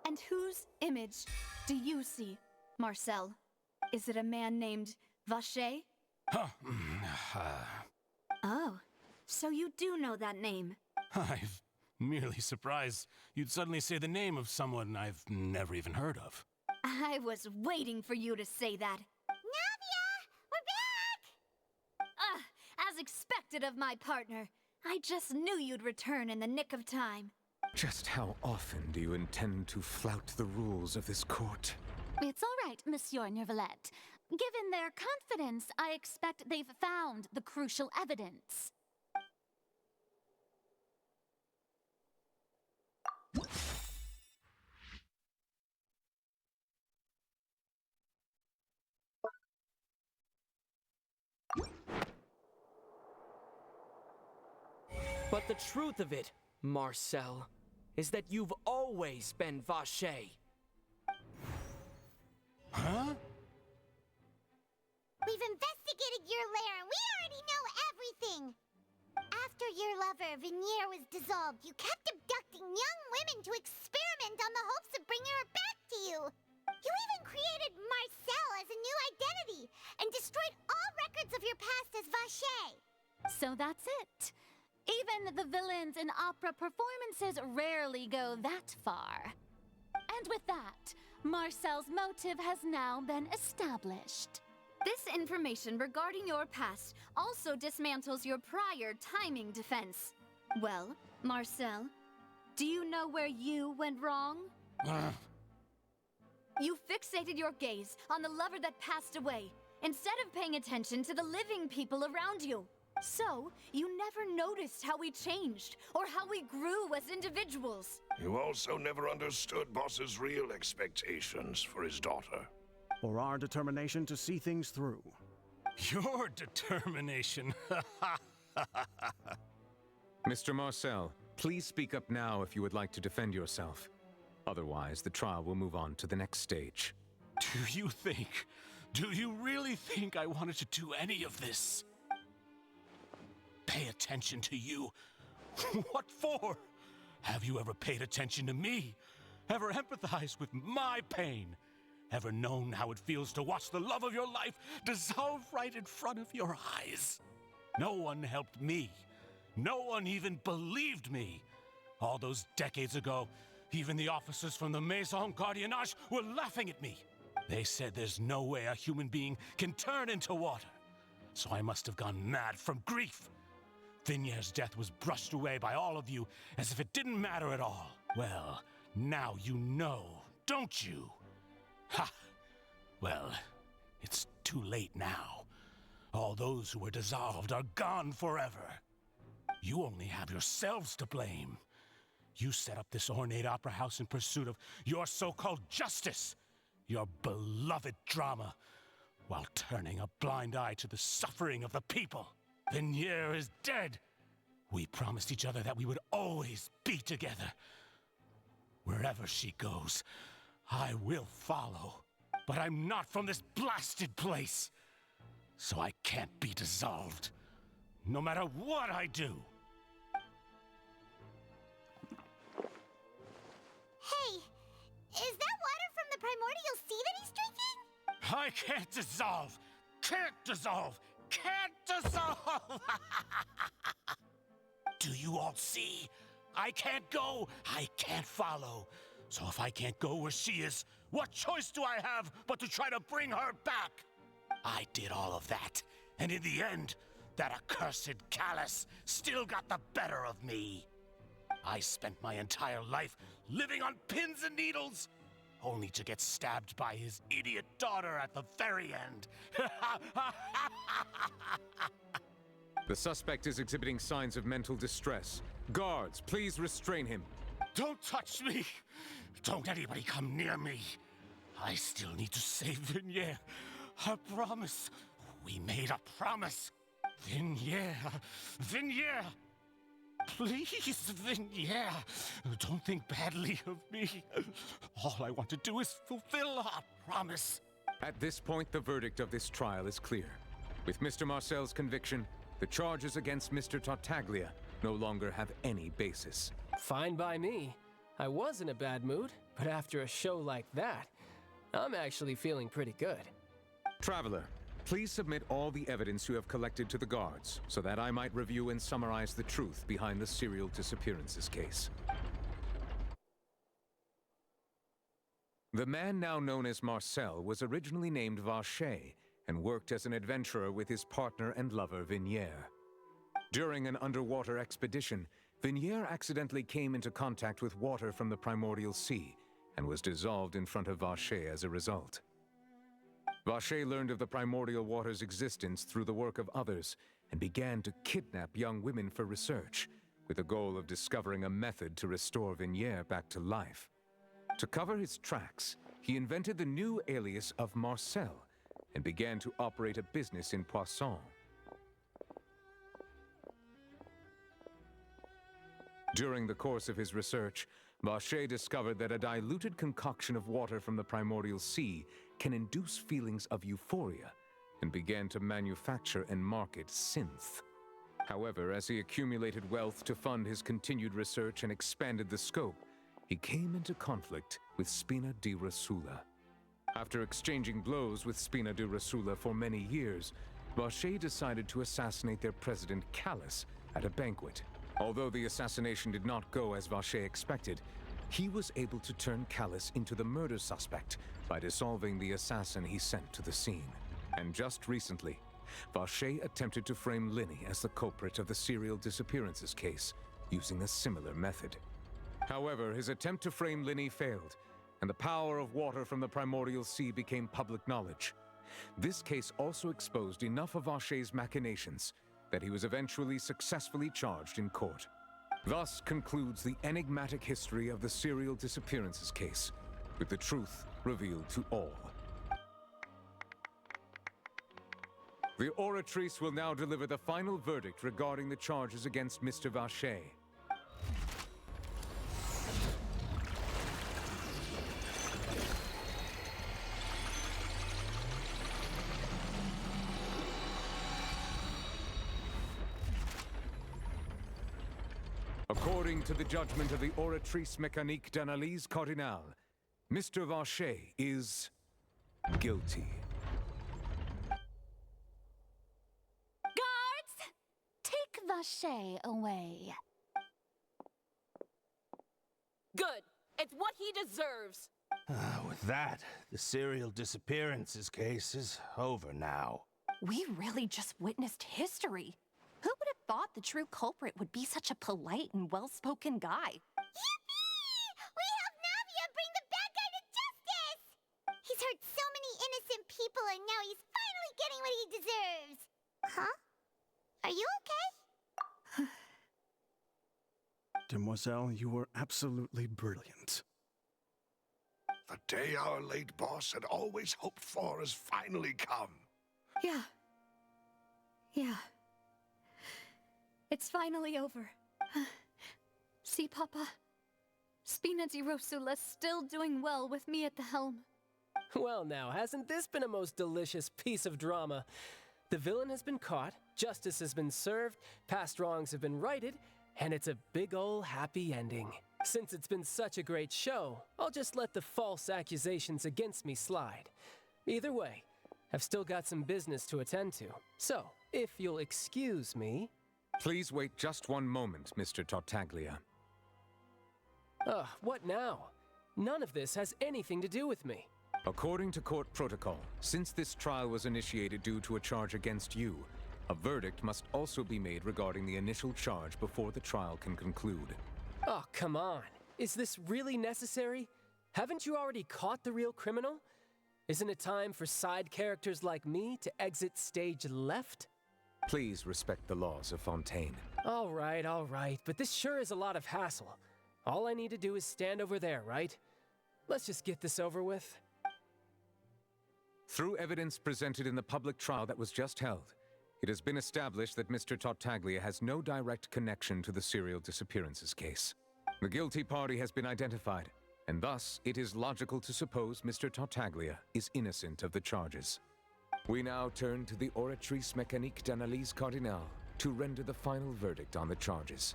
And whose image do you see, Marcel? Is it a man named Vache? Oh, so you do know that name. I'm merely surprised you'd suddenly say the name of someone I've never even heard of. I was waiting for you to say that. Navia! We're back! As expected of my partner. I just knew you'd return in the nick of time. Just how often do you intend to flout the rules of this court? It's all right, Monsieur Nervalette. Given their confidence, I expect they've found the crucial evidence. But the truth of it, Marcel, is that you've always been Vache. Huh? We've investigated your lair and we already know everything! After your lover, Vinier, was dissolved, you kept abducting young women to experiment on the hopes of bringing her back to you! You even created Marcel as a new identity and destroyed all records of your past as Vache! So that's it. Even the villains in opera performances rarely go that far. And with that, Marcel's motive has now been established. This information regarding your past also dismantles your prior timing defense. Well, Marcel, do you know where you went wrong? You fixated your gaze on the lover that passed away, instead of paying attention to the living people around you. So, you never noticed how we changed, or how we grew as individuals. You also never understood Boss's real expectations for his daughter. Or our determination to see things through. Your determination. Mr. Marcel, please speak up now if you would like to defend yourself. Otherwise, the trial will move on to the next stage. Do you really think I wanted to do any of this? Pay attention to you? What for? Have you ever paid attention to me? Ever empathized with my pain? Ever known how it feels to watch the love of your life dissolve right in front of your eyes? No one helped me. No one even believed me. All those decades ago, even the officers from the Maison Gardiennage were laughing at me. They said there's no way a human being can turn into water. So I must have gone mad from grief. Vinier's death was brushed away by all of you as if it didn't matter at all. Well, now you know, don't you? Ha! Well, it's too late now. All those who were dissolved are gone forever. You only have yourselves to blame. You set up this ornate opera house in pursuit of your so-called justice, your beloved drama, while turning a blind eye to the suffering of the people. Vinier is dead. We promised each other that we would always be together. Wherever she goes, I will follow. But I'm not from this blasted place, so I can't be dissolved, no matter what I do. Hey, is that water from the primordial sea that he's drinking? I can't dissolve! Can't dissolve! Can't dissolve! Do you all see? I can't go, I can't follow. So if I can't go where she is, what choice do I have but to try to bring her back? I did all of that, and in the end, that accursed Callus still got the better of me. I spent my entire life living on pins and needles, only to get stabbed by his idiot daughter at the very end. The suspect is exhibiting signs of mental distress. Guards, please restrain him. Don't touch me! Don't anybody come near me! I still need to save Vignere. A promise. We made a promise. Vignere. Vignere! Please, Vignere. Don't think badly of me. All I want to do is fulfill our promise. At this point, the verdict of this trial is clear. With Mr. Marcel's conviction, the charges against Mr. Tartaglia no longer have any basis. Fine by me. I was in a bad mood, but after a show like that, I'm actually feeling pretty good. Traveler, please submit all the evidence you have collected to the guards, so that I might review and summarize the truth behind the serial disappearances case. The man now known as Marcel was originally named Vacher and worked as an adventurer with his partner and lover Vignere. During an underwater expedition, Vignere accidentally came into contact with water from the primordial sea and was dissolved in front of Vacher as a result. Vacher learned of the primordial water's existence through the work of others and began to kidnap young women for research, with the goal of discovering a method to restore Vignere back to life. To cover his tracks, he invented the new alias of Marcel and began to operate a business in Poisson. During the course of his research, Vacher discovered that a diluted concoction of water from the primordial sea can induce feelings of euphoria, and began to manufacture and market synth. However, as he accumulated wealth to fund his continued research and expanded the scope, he came into conflict with Spina di Rosula. After exchanging blows with Spina di Rosula for many years, Vacher decided to assassinate their president Callus at a banquet. Although the assassination did not go as Vacher expected, he was able to turn Callus into the murder suspect by dissolving the assassin he sent to the scene. And just recently, Vacher attempted to frame Linny as the culprit of the serial disappearances case, using a similar method. However, his attempt to frame Linny failed, and the power of water from the primordial sea became public knowledge. This case also exposed enough of Vacher's machinations that he was eventually successfully charged in court. Thus concludes the enigmatic history of the serial disappearances case, with the truth revealed to all. The Oratrice will now deliver the final verdict regarding the charges against Mr. Vacher. According to the judgment of the Oratrice Mécanique d'Analyse Cardinale, Mr. Vacher is guilty. Guards! Take Vacher away. Good. It's what he deserves. With that, the serial disappearances case is over now. We really just witnessed history. Who would have thought the true culprit would be such a polite and well-spoken guy? Yippee! We helped Navia bring the bad guy to justice! He's hurt so many innocent people and now he's finally getting what he deserves. Huh? Are you okay? Demoiselle, you were absolutely brilliant. The day our late boss had always hoped for has finally come. Yeah. It's finally over. See, Papa? Spina di Rosula's still doing well with me at the helm. Well now, hasn't this been a most delicious piece of drama? The villain has been caught, justice has been served, past wrongs have been righted, and it's a big ol' happy ending. Since it's been such a great show, I'll just let the false accusations against me slide. Either way, I've still got some business to attend to. So, if you'll excuse me... Please wait just one moment, Mr. Tartaglia. What now? None of this has anything to do with me. According to court protocol, since this trial was initiated due to a charge against you, a verdict must also be made regarding the initial charge before the trial can conclude. Oh, come on. Is this really necessary? Haven't you already caught the real criminal? Isn't it time for side characters like me to exit stage left? Please respect the laws of Fontaine. All right, but this sure is a lot of hassle. All I need to do is stand over there, right? Let's just get this over with. Through evidence presented in the public trial that was just held, it has been established that Mr. Tartaglia has no direct connection to the serial disappearances case. The guilty party has been identified, and thus it is logical to suppose Mr. Tartaglia is innocent of the charges. We now turn to the Oratrice Mécanique d'Analyse Cardinale to render the final verdict on the charges.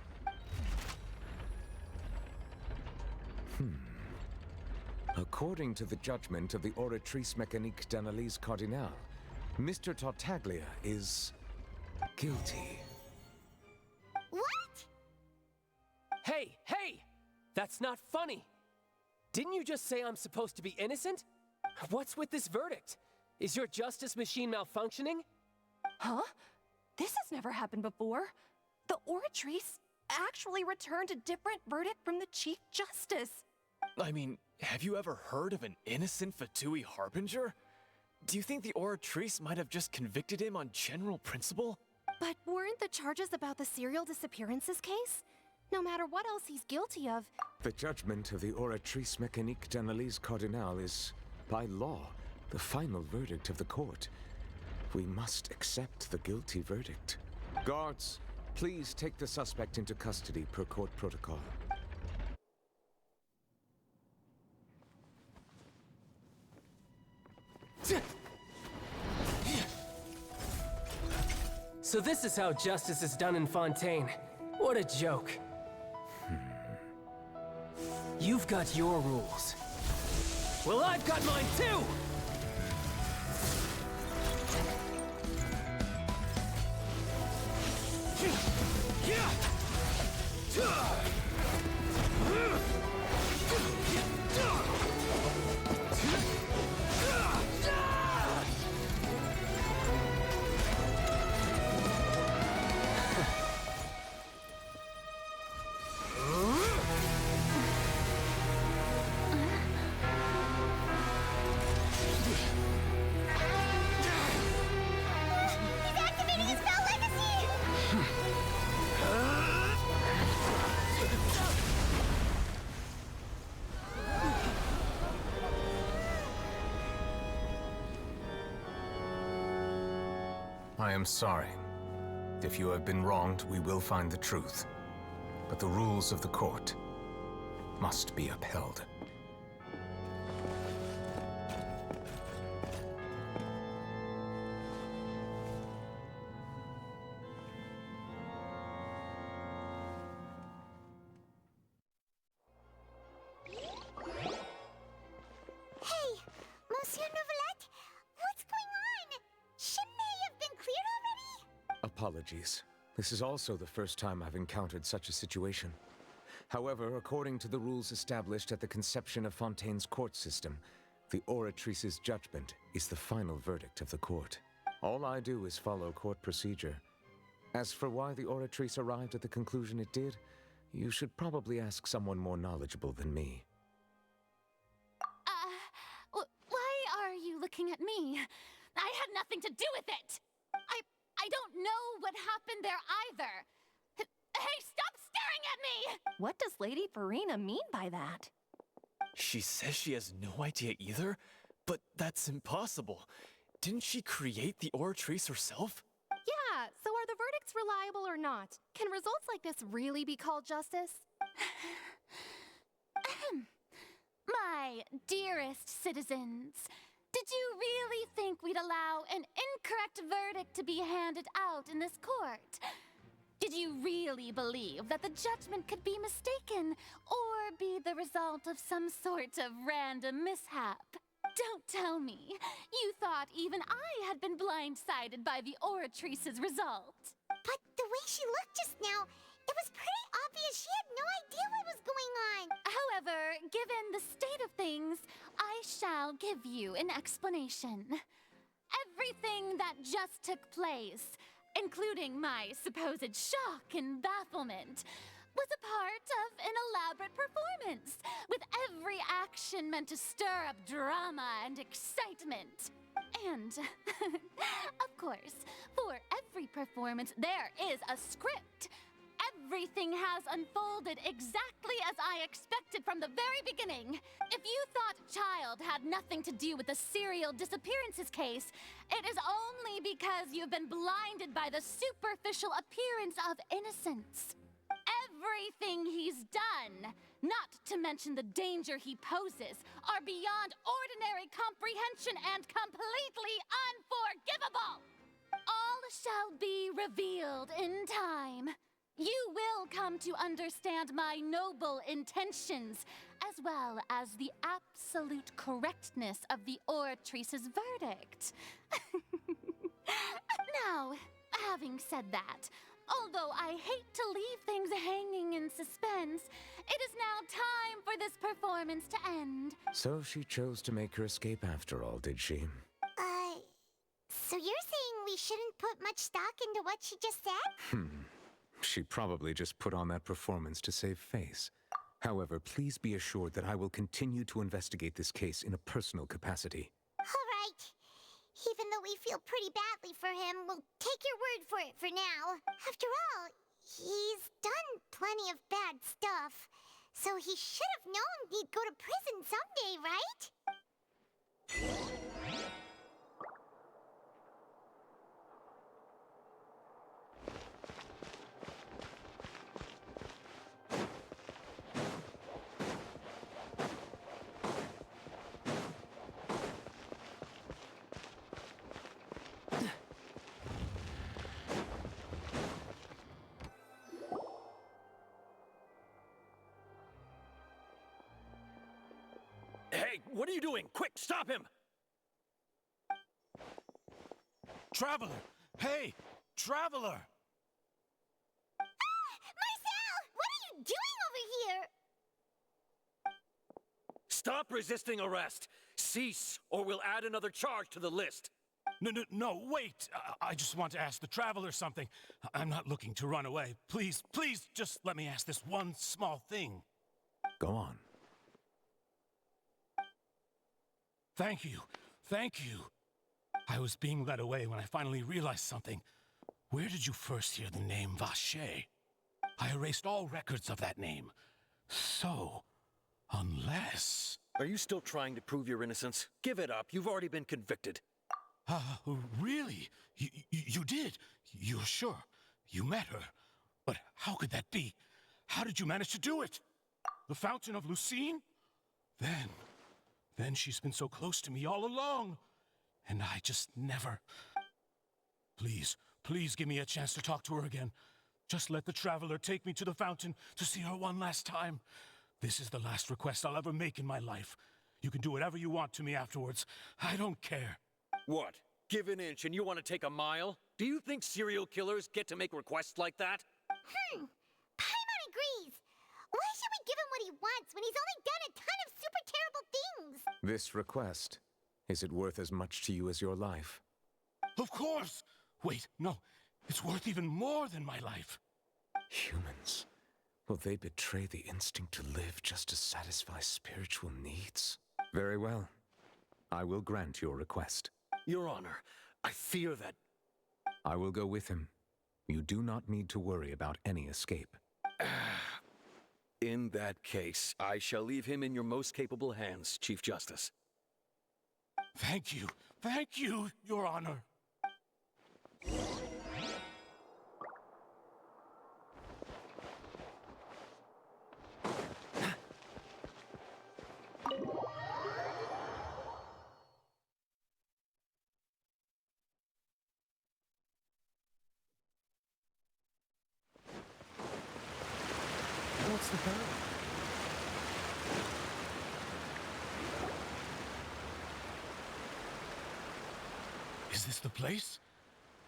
According to the judgment of the Oratrice Mécanique d'Analyse Cardinale, Mr. Tartaglia is guilty. What? Hey! That's not funny! Didn't you just say I'm supposed to be innocent? What's with this verdict? Is your justice machine malfunctioning? Huh? This has never happened before. The Oratrice actually returned a different verdict from the Chief Justice. I mean, have you ever heard of an innocent Fatui Harbinger? Do you think the Oratrice might have just convicted him on general principle? But weren't the charges about the serial disappearances case? No matter what else he's guilty of... The judgment of the Oratrice Mécanique d'Analyse Cardinale is, by law, the final verdict of the court. We must accept the guilty verdict. Guards, please take the suspect into custody per court protocol. So this is how justice is done in Fontaine. What a joke. You've got your rules. Well, I've got mine too! I am sorry. If you have been wronged, we will find the truth. But the rules of the court must be upheld. Hey, Monsieur Novelette, what's going on? Shouldn't they have been cleared already? Apologies. This is also the first time I've encountered such a situation. However, according to the rules established at the conception of Fontaine's court system, the Oratrice's judgment is the final verdict of the court. All I do is follow court procedure. As for why the Oratrice arrived at the conclusion it did, you should probably ask someone more knowledgeable than me. Why are you looking at me? I had nothing to do with it! I don't know what happened there either! Hey, stop staring at me! What does Lady Farina mean by that? She says she has no idea either? But that's impossible. Didn't she create the Oratrice herself? Yeah, so are the verdicts reliable or not? Can results like this really be called justice? My dearest citizens, did you really think we'd allow an incorrect verdict to be handed out in this court? Did you really believe that the judgment could be mistaken or be the result of some sort of random mishap? Don't tell me you thought even I had been blindsided by the Oratrice's result. But the way she looked just now, It was pretty obvious she had no idea what was going on. However, given the state of things, I shall give you an explanation. Everything that just took place, including my supposed shock and bafflement, was a part of an elaborate performance, with every action meant to stir up drama and excitement. And, of course, for every performance, there is a script. Everything has unfolded exactly as I expected from the very beginning. If you thought Child had nothing to do with the serial disappearances case, it is only because you've been blinded by the superficial appearance of innocence. Everything he's done, not to mention the danger he poses, are beyond ordinary comprehension and completely unforgivable. All shall be revealed in time. You will come to understand my noble intentions, as well as the absolute correctness of the oratrice's verdict. Now, having said that, although I hate to leave things hanging in suspense, it is now time for this performance to end. So she chose to make her escape after all, did she? So you're saying we shouldn't put much stock into what she just said? She probably just put on that performance to save face. However, please be assured that I will continue to investigate this case in a personal capacity. All right. Even though we feel pretty badly for him, we'll take your word for it for now. After all, he's done plenty of bad stuff. So he should have known he'd go to prison someday, right? Hey, what are you doing? Quick, stop him! Traveler! Hey! Traveler! Marcel! What are you doing over here? Stop resisting arrest! Cease, or we'll add another charge to the list. No, wait! I just want to ask the Traveler something. I'm not looking to run away. Please, just let me ask this one small thing. Go on. Thank you. I was being led away when I finally realized something. Where did you first hear the name Vache? I erased all records of that name. So, unless... Are you still trying to prove your innocence? Give it up. You've already been convicted. Really? You did? You're sure? You met her? But how could that be? How did you manage to do it? The Fountain of Lucine? Then she's been so close to me all along. And I just never... Please give me a chance to talk to her again. Just let the Traveler take me to the fountain to see her one last time. This is the last request I'll ever make in my life. You can do whatever you want to me afterwards. I don't care. What? Give an inch and you want to take a mile? Do you think serial killers get to make requests like that? Paimon agrees. Why should we give him what he wants when he's only done a ton of super terrible things? This request, is it worth as much to you as your life? Of course! Wait, no. It's worth even more than my life. Humans. Will they betray the instinct to live just to satisfy spiritual needs? Very well. I will grant your request. Your Honor, I fear that... I will go with him. You do not need to worry about any escape. In that case, I shall leave him in your most capable hands, Chief Justice. Thank you, Your Honor. What's the hurry? Is this the place?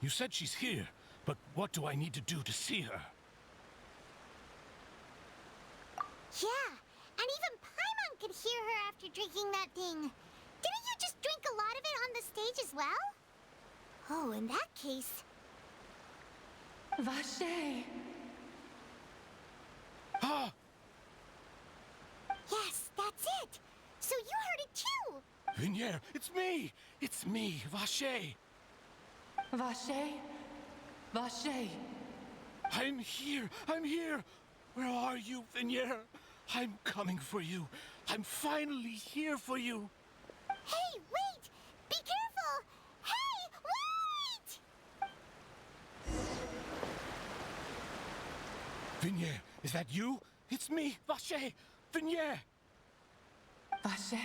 You said she's here, but what do I need to do to see her? Yeah, and even Paimon could hear her after drinking that thing. Didn't you just drink a lot of it on the stage as well? Oh, in that case... Vache! Ah! Yes, that's it! So you heard it too! Vinier, it's me! It's me, Vache! Vache? Vache! I'm here! I'm here! Where are you, Vinier? I'm coming for you. I'm finally here for you. Hey, wait! Be careful! Hey, wait! Vinier, is that you? It's me, Vache! Vinier! Vache?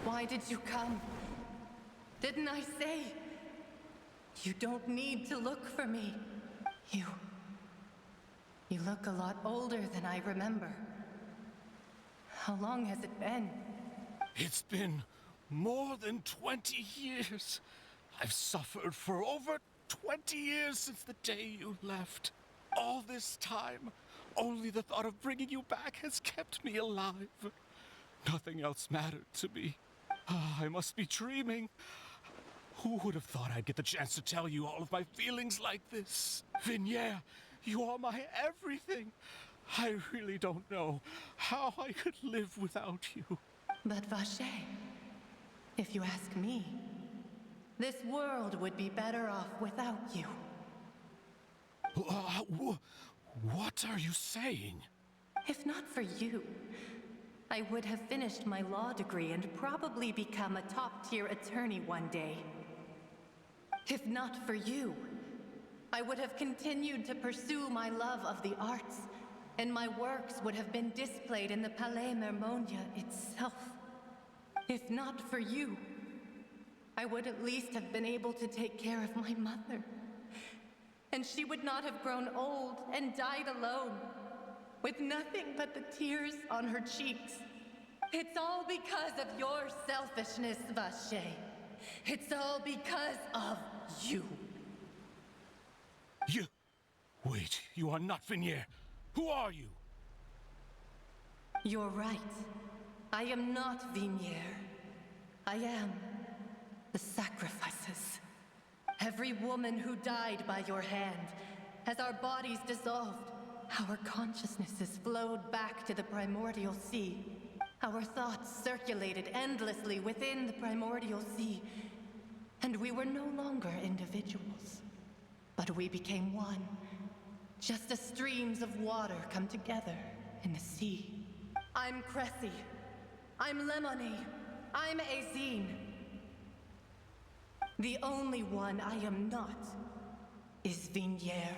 Why did you come? Didn't I say? You don't need to look for me. You look a lot older than I remember. How long has it been? It's been more than 20 years. I've suffered for over 20 years since the day you left. All this time, only the thought of bringing you back has kept me alive. Nothing else mattered to me. I must be dreaming. Who would have thought I'd get the chance to tell you all of my feelings like this? Vinier, you are my everything. I really don't know how I could live without you. But Vache, if you ask me, this world would be better off without you. What are you saying? If not for you, I would have finished my law degree and probably become a top-tier attorney one day. If not for you, I would have continued to pursue my love of the arts, and my works would have been displayed in the Palais Mermonia itself. If not for you, I would at least have been able to take care of my mother. And she would not have grown old and died alone, with nothing but the tears on her cheeks. It's all because of your selfishness, Vache. It's all because of you. You... Wait, you are not Vinier. Who are you? You're right. I am not Vinier. I am the sacrifices. Every woman who died by your hand, as our bodies dissolved, our consciousnesses flowed back to the primordial sea. Our thoughts circulated endlessly within the primordial sea, and we were no longer individuals, but we became one, just as streams of water come together in the sea. I'm Cressy. I'm Lemony. I'm Azine. The only one I am not is Vinier.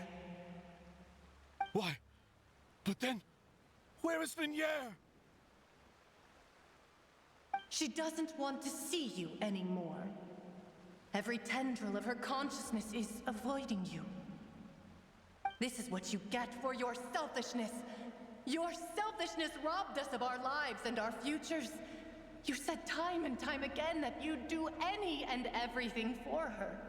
Why? But then, where is Vinier? She doesn't want to see you anymore. Every tendril of her consciousness is avoiding you. This is what you get for your selfishness. Your selfishness robbed us of our lives and our futures. You said time and time again that you'd do any and everything for her.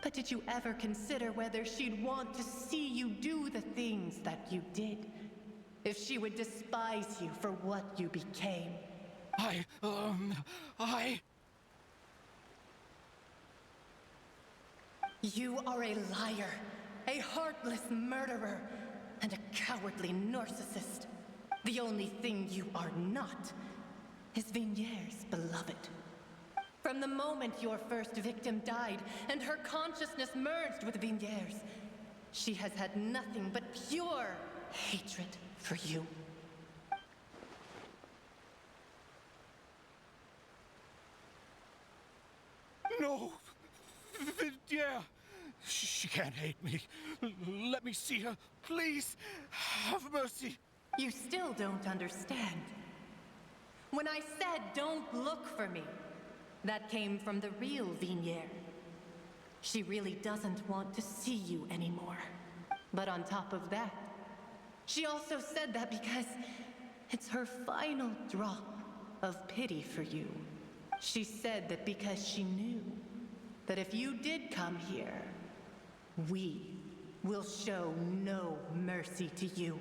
But did you ever consider whether she'd want to see you do the things that you did? If she would despise you for what you became? You are a liar, a heartless murderer, and a cowardly narcissist. The only thing you are not is Vinier's beloved. From the moment your first victim died and her consciousness merged with Vinier's, she has had nothing but pure hatred for you. No! Vinier! She can't hate me. Let me see her. Please, have mercy. You still don't understand. When I said don't look for me, that came from the real Vinier. She really doesn't want to see you anymore. But on top of that, she also said that because it's her final drop of pity for you. She said that because she knew that if you did come here, we will show no mercy to you.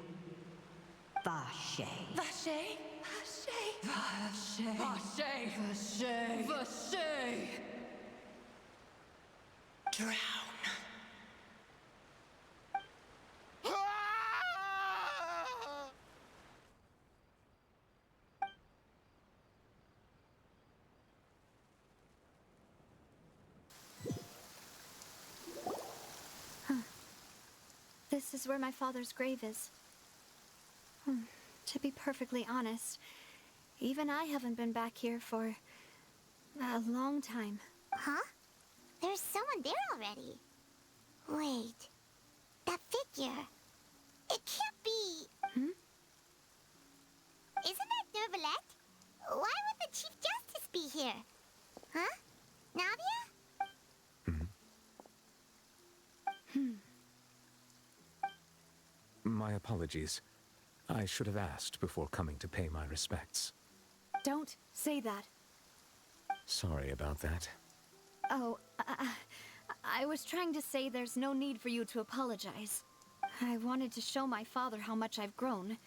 Vache. Vache? Vache? Vache? Vache? Vache? Vache? Drown. This is where my father's grave is. To be perfectly honest, even I haven't been back here for a long time. Huh? There's someone there already. Wait. That figure. It can't be. Isn't that Nervalette? Why would the Chief Justice be here? Huh? Navia? My apologies. I should have asked before coming to pay my respects. Don't say that. Sorry about that. Oh, I was trying to say there's no need for you to apologize. I wanted to show my father how much I've grown.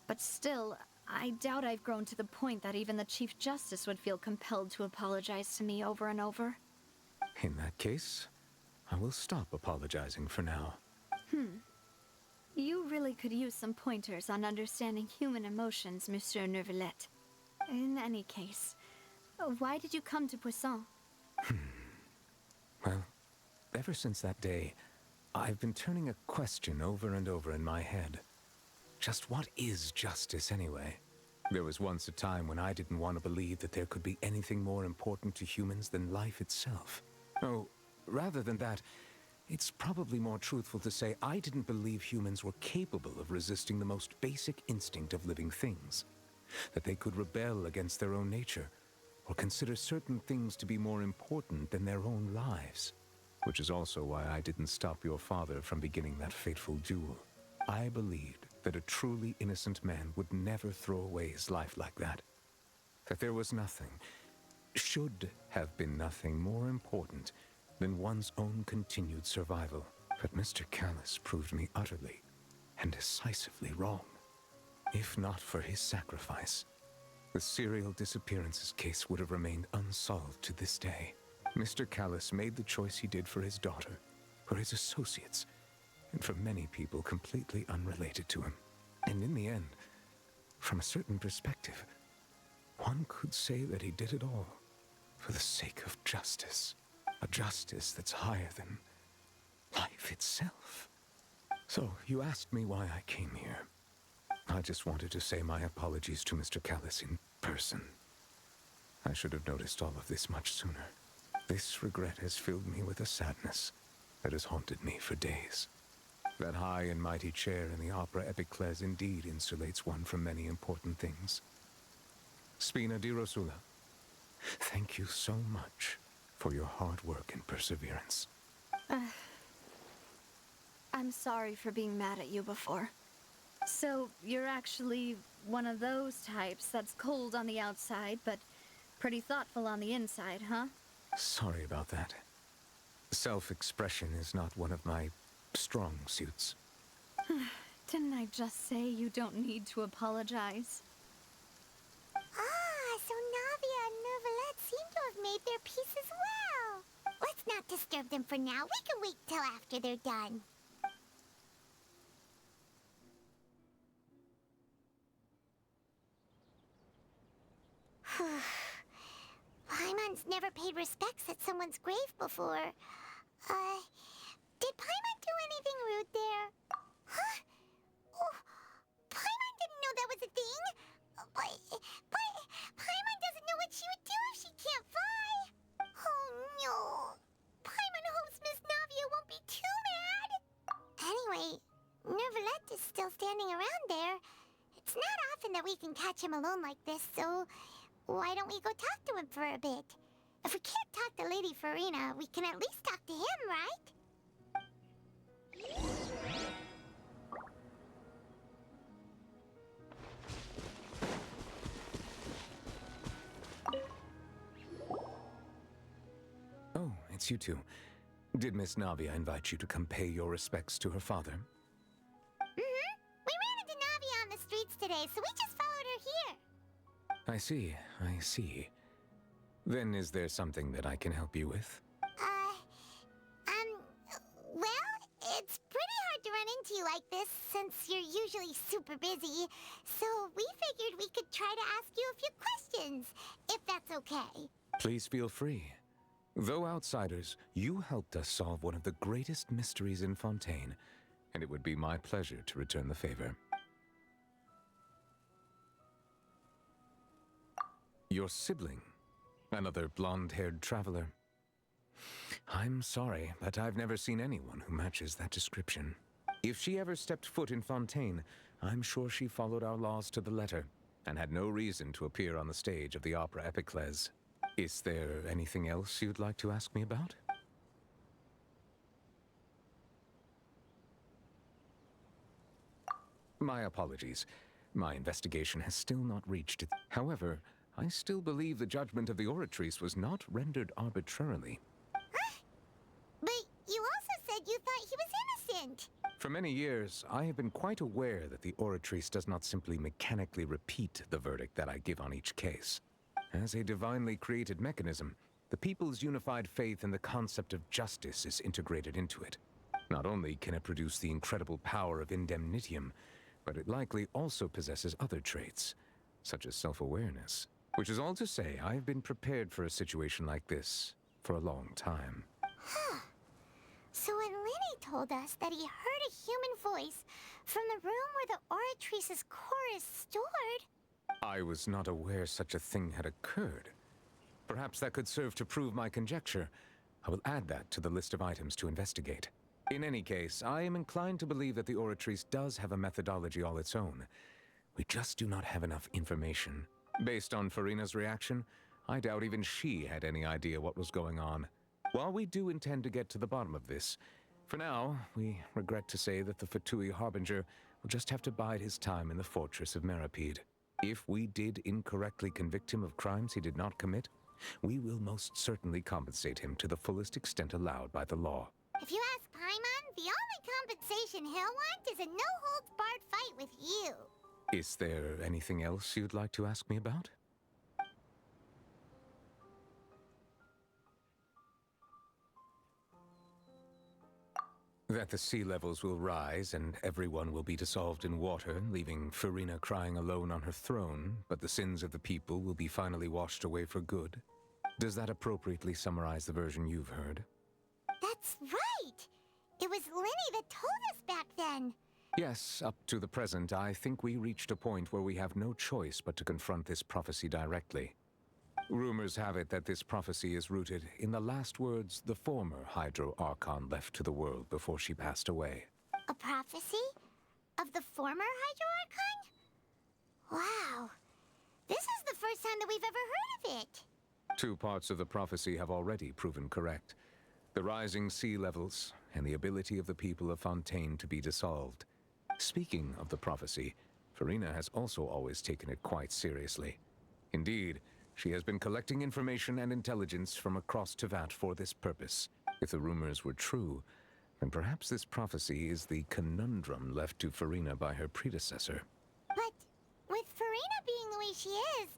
But still, I doubt I've grown to the point that even the Chief Justice would feel compelled to apologize to me over and over. In that case, I will stop apologizing for now. You really could use some pointers on understanding human emotions, Monsieur Nervalette. In any case, why did you come to Poisson? Well, ever since that day, I've been turning a question over and over in my head. Just what is justice anyway? There was once a time when I didn't want to believe that there could be anything more important to humans than life itself. Oh, rather than that, it's probably more truthful to say I didn't believe humans were capable of resisting the most basic instinct of living things. That they could rebel against their own nature, or consider certain things to be more important than their own lives. Which is also why I didn't stop your father from beginning that fateful duel. I believed that a truly innocent man would never throw away his life like that. That there was nothing, should have been nothing more important than one's own continued survival. But Mr. Callus proved me utterly and decisively wrong. If not for his sacrifice, the serial disappearances case would have remained unsolved to this day. Mr. Callus made the choice he did for his daughter, for his associates, and for many people completely unrelated to him. And in the end, from a certain perspective, one could say that he did it all for the sake of justice. A justice that's higher than life itself. So, you asked me why I came here. I just wanted to say my apologies to Mr. Callus in person. I should have noticed all of this much sooner. This regret has filled me with a sadness that has haunted me for days. That high and mighty chair in the Opera Epiclese indeed insulates one from many important things. Spina di Rosula, thank you so much for your hard work and perseverance. I'm sorry for being mad at you before. So, you're actually one of those types that's cold on the outside, but pretty thoughtful on the inside, huh? Sorry about that. Self-expression is not one of my strong suits. Didn't I just say you don't need to apologize? So Navia and Nervalette seem to have made their peace as well. Let's not disturb them for now. We can wait till after they're done. Paimon's never paid respects at someone's grave before. Did Paimon do anything rude there? Huh? Oh, Paimon didn't know that was a thing. But Paimon doesn't know what she would do if she can't fly. Oh no. Paimon hopes Miss Navia won't be too mad. Anyway, Nervalette is still standing around there. It's not often that we can catch him alone like this, so why don't we go talk to him for a bit? If we can't talk to Lady Farina, we can at least talk to him, right? Oh, it's you two. Did Miss Navia invite you to come pay your respects to her father? We ran into Navia on the street today, so we just followed her here. I see, I see. Then is there something that I can help you with? Well, it's pretty hard to run into you like this since you're usually super busy. So we figured we could try to ask you a few questions, if that's okay. Please feel free. Though outsiders, you helped us solve one of the greatest mysteries in Fontaine, and it would be my pleasure to return the favor. Your sibling, another blonde-haired traveler. I'm sorry, but I've never seen anyone who matches that description. If she ever stepped foot in Fontaine, I'm sure she followed our laws to the letter, and had no reason to appear on the stage of the opera Epicles. Is there anything else you'd like to ask me about? My apologies. My investigation has still not reached it. However, I still believe the judgment of the Oratrice was not rendered arbitrarily. But you also said you thought he was innocent. For many years, I have been quite aware that the Oratrice does not simply mechanically repeat the verdict that I give on each case. As a divinely created mechanism, the people's unified faith in the concept of justice is integrated into it. Not only can it produce the incredible power of indemnitium, but it likely also possesses other traits, such as self-awareness. Which is all to say, I have been prepared for a situation like this for a long time. Huh. So when Lenny told us that he heard a human voice from the room where the Oratrice's core is stored... I was not aware such a thing had occurred. Perhaps that could serve to prove my conjecture. I will add that to the list of items to investigate. In any case, I am inclined to believe that the Oratrice does have a methodology all its own. We just do not have enough information. Based on Farina's reaction, I doubt even she had any idea what was going on. While we do intend to get to the bottom of this, for now, we regret to say that the Fatui Harbinger will just have to bide his time in the fortress of Meripede. If we did incorrectly convict him of crimes he did not commit, we will most certainly compensate him to the fullest extent allowed by the law. If you ask Paimon, the only compensation he'll want is a no-holds-barred fight with you. Is there anything else you'd like to ask me about? That the sea levels will rise and everyone will be dissolved in water, leaving Farina crying alone on her throne, but the sins of the people will be finally washed away for good. Does that appropriately summarize the version you've heard? That's right! It was Lenny that told us back then. Yes, up to the present, I think we reached a point where we have no choice but to confront this prophecy directly. Rumors have it that this prophecy is rooted in the last words the former Hydro Archon left to the world before she passed away. A prophecy? Of the former Hydro Archon? Wow. This is the first time that we've ever heard of it. Two parts of the prophecy have already proven correct. The rising sea levels and the ability of the people of Fontaine to be dissolved. Speaking of the prophecy, Farina has also always taken it quite seriously. Indeed, she has been collecting information and intelligence from across Tevat for this purpose. If the rumors were true, then perhaps this prophecy is the conundrum left to Farina by her predecessor. But with Farina being the way she is,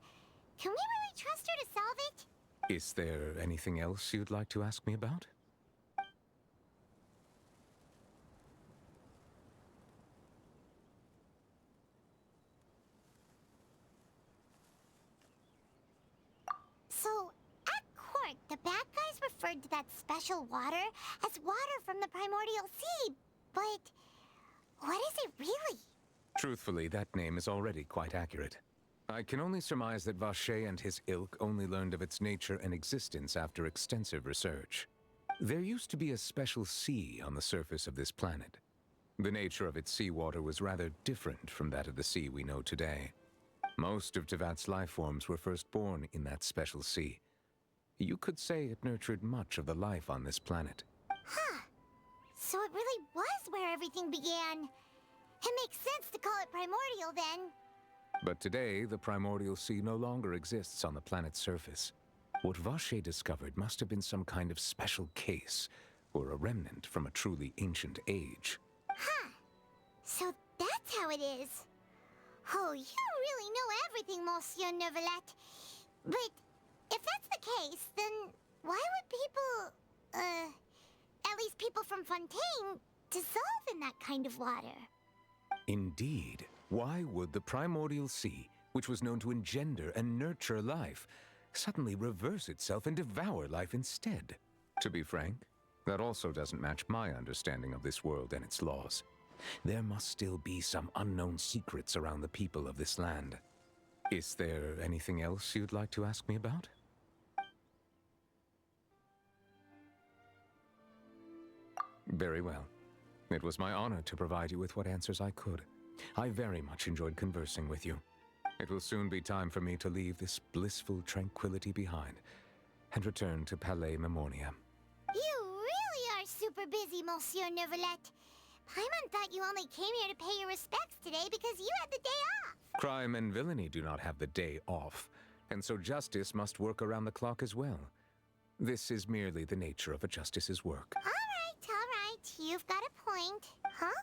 can we really trust her to solve it? Is there anything else you'd like to ask me about? So, at court, the bad guys referred to that special water as water from the primordial sea, but what is it really? Truthfully, that name is already quite accurate. I can only surmise that Vache and his ilk only learned of its nature and existence after extensive research. There used to be a special sea on the surface of this planet. The nature of its seawater was rather different from that of the sea we know today. Most of Tevat's life forms were first born in that special sea. You could say it nurtured much of the life on this planet. Huh. So it really was where everything began. It makes sense to call it primordial then. But today, the primordial sea no longer exists on the planet's surface. What Vache discovered must have been some kind of special case, or a remnant from a truly ancient age. Huh. So that's how it is. Oh, you really know everything, Monsieur Neuvillette. But if that's the case, then why would people, at least people from Fontaine, dissolve in that kind of water? Indeed. Why would the primordial sea, which was known to engender and nurture life, suddenly reverse itself and devour life instead? To be frank, that also doesn't match my understanding of this world and its laws. There must still be some unknown secrets around the people of this land. Is there anything else you'd like to ask me about? Very well. It was my honor to provide you with what answers I could. I very much enjoyed conversing with you. It will soon be time for me to leave this blissful tranquility behind and return to Palais Memornia. You really are super busy, Monsieur Neuvillette. Paimon thought you only came here to pay your respects today because you had the day off. Crime and villainy do not have the day off, and so justice must work around the clock as well. This is merely the nature of a justice's work. All right. You've got a point. Huh?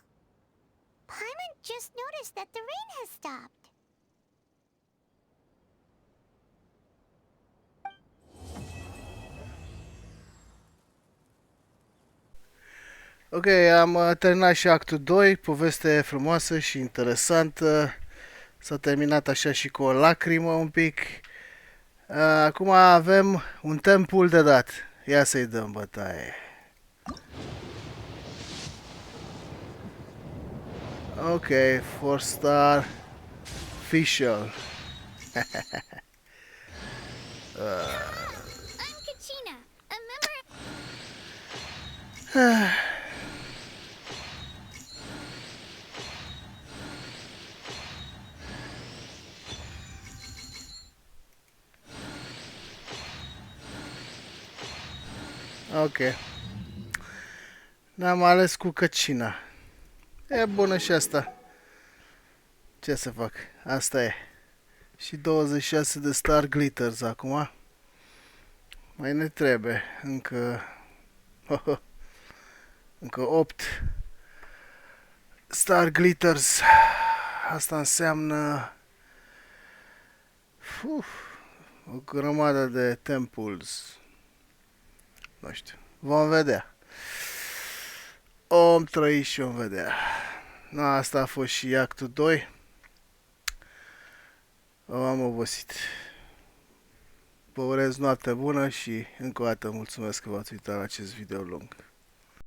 Paimon just noticed that the rain has stopped. Ok, am terminat și actul 2, poveste frumoasă și interesantă. S-a terminat așa și cu o lacrimă un pic. Acum avem un tempul de dat. Ia să-i dăm bătaie. Ok, 4-star official. I'm Kachina, a member. Ok. Ne-am ales cu Kachina. E bună și asta. Ce să fac? Asta e. Și 26 de star glitters acum. Mai ne trebuie încă... încă 8 star glitters. Asta înseamnă... o grămadă de temples. Nu știu. Vom vedea. Om trăi și om vedea. Asta a fost și actul 2. Am obosit. Vă urez noapte bună și încă o dată mulțumesc că v-ați uitat la acest video lung.